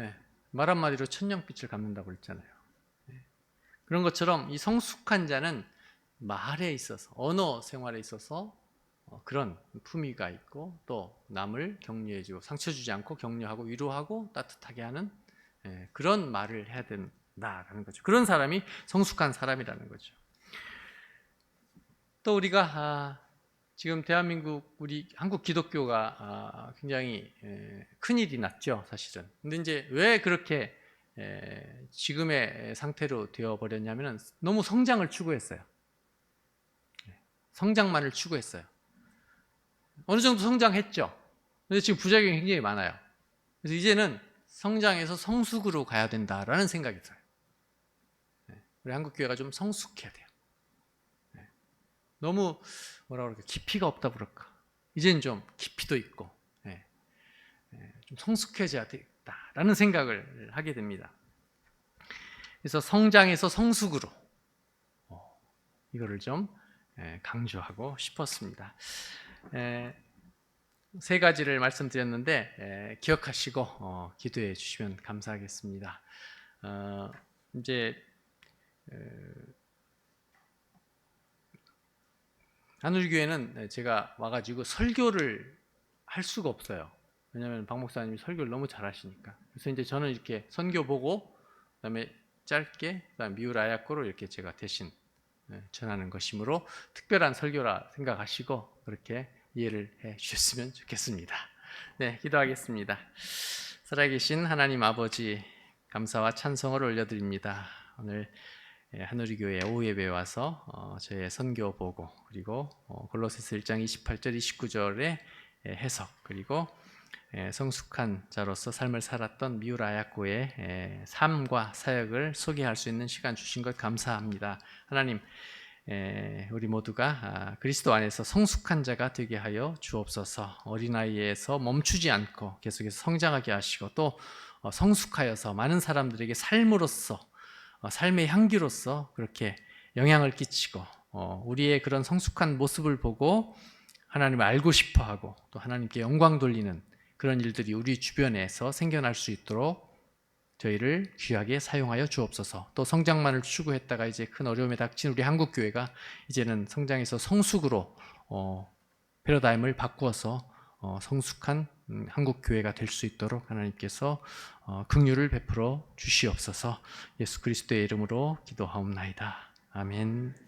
말 한마디로 천냥빛을 갚는다고 했잖아요. 그런 것처럼 이 성숙한 자는 말에 있어서, 언어 생활에 있어서 그런 품위가 있고, 또 남을 격려해주고 상처 주지 않고 격려하고 위로하고 따뜻하게 하는 그런 말을 해야 된다라는 거죠. 그런 사람이 성숙한 사람이라는 거죠. 또 우리가 지금 대한민국, 우리 한국 기독교가 굉장히 큰일이 났죠, 사실은. 근데 이제 왜 그렇게 지금의 상태로 되어버렸냐면 너무 성장을 추구했어요. 성장만을 추구했어요. 어느 정도 성장했죠. 근데 지금 부작용이 굉장히 많아요. 그래서 이제는 성장해서 성숙으로 가야 된다라는 생각이 들어요. 우리 한국교회가 좀 성숙해야 돼요. 너무 뭐라 그럴까, 깊이가 없다 그럴까. 이제는 좀 깊이도 있고 좀 성숙해져야 되겠다라는 생각을 하게 됩니다. 그래서 성장해서 성숙으로 이거를 좀 강조하고 싶었습니다. 세 가지를 말씀드렸는데 기억하시고 기도해 주시면 감사하겠습니다. 이제 하늘교회는 제가 와가지고 설교를 할 수가 없어요. 왜냐하면 박 목사님이 설교를 너무 잘하시니까. 그래서 이제 저는 이렇게 선교 보고, 그다음에 짧게, 그다음 미우라야코로 이렇게 제가 대신 전하는 것이므로 특별한 설교라 생각하시고 그렇게 이해를 해 주셨으면 좋겠습니다. 네, 기도하겠습니다. 살아계신 하나님 아버지, 감사와 찬송을 올려드립니다. 오늘 하늘교회 오후 예배에 와서 저의 선교 보고, 그리고 골로새서 1장 28절 29절의 해석, 그리고 성숙한 자로서 삶을 살았던 미우라야코의 삶과 사역을 소개할 수 있는 시간 주신 것 감사합니다. 하나님, 우리 모두가 그리스도 안에서 성숙한 자가 되게 하여 주옵소서. 어린아이에서 멈추지 않고 계속해서 성장하게 하시고, 또 성숙하여서 많은 사람들에게 삶으로서, 삶의 향기로서 그렇게 영향을 끼치고, 우리의 그런 성숙한 모습을 보고 하나님을 알고 싶어하고 또 하나님께 영광 돌리는 그런 일들이 우리 주변에서 생겨날 수 있도록 저희를 귀하게 사용하여 주옵소서. 또 성장만을 추구했다가 이제 큰 어려움에 닥친 우리 한국교회가 이제는 성장해서 성숙으로 패러다임을 바꾸어서 성숙한 한국교회가 될 수 있도록 하나님께서 긍휼을 베풀어 주시옵소서. 예수 그리스도의 이름으로 기도하옵나이다. 아멘.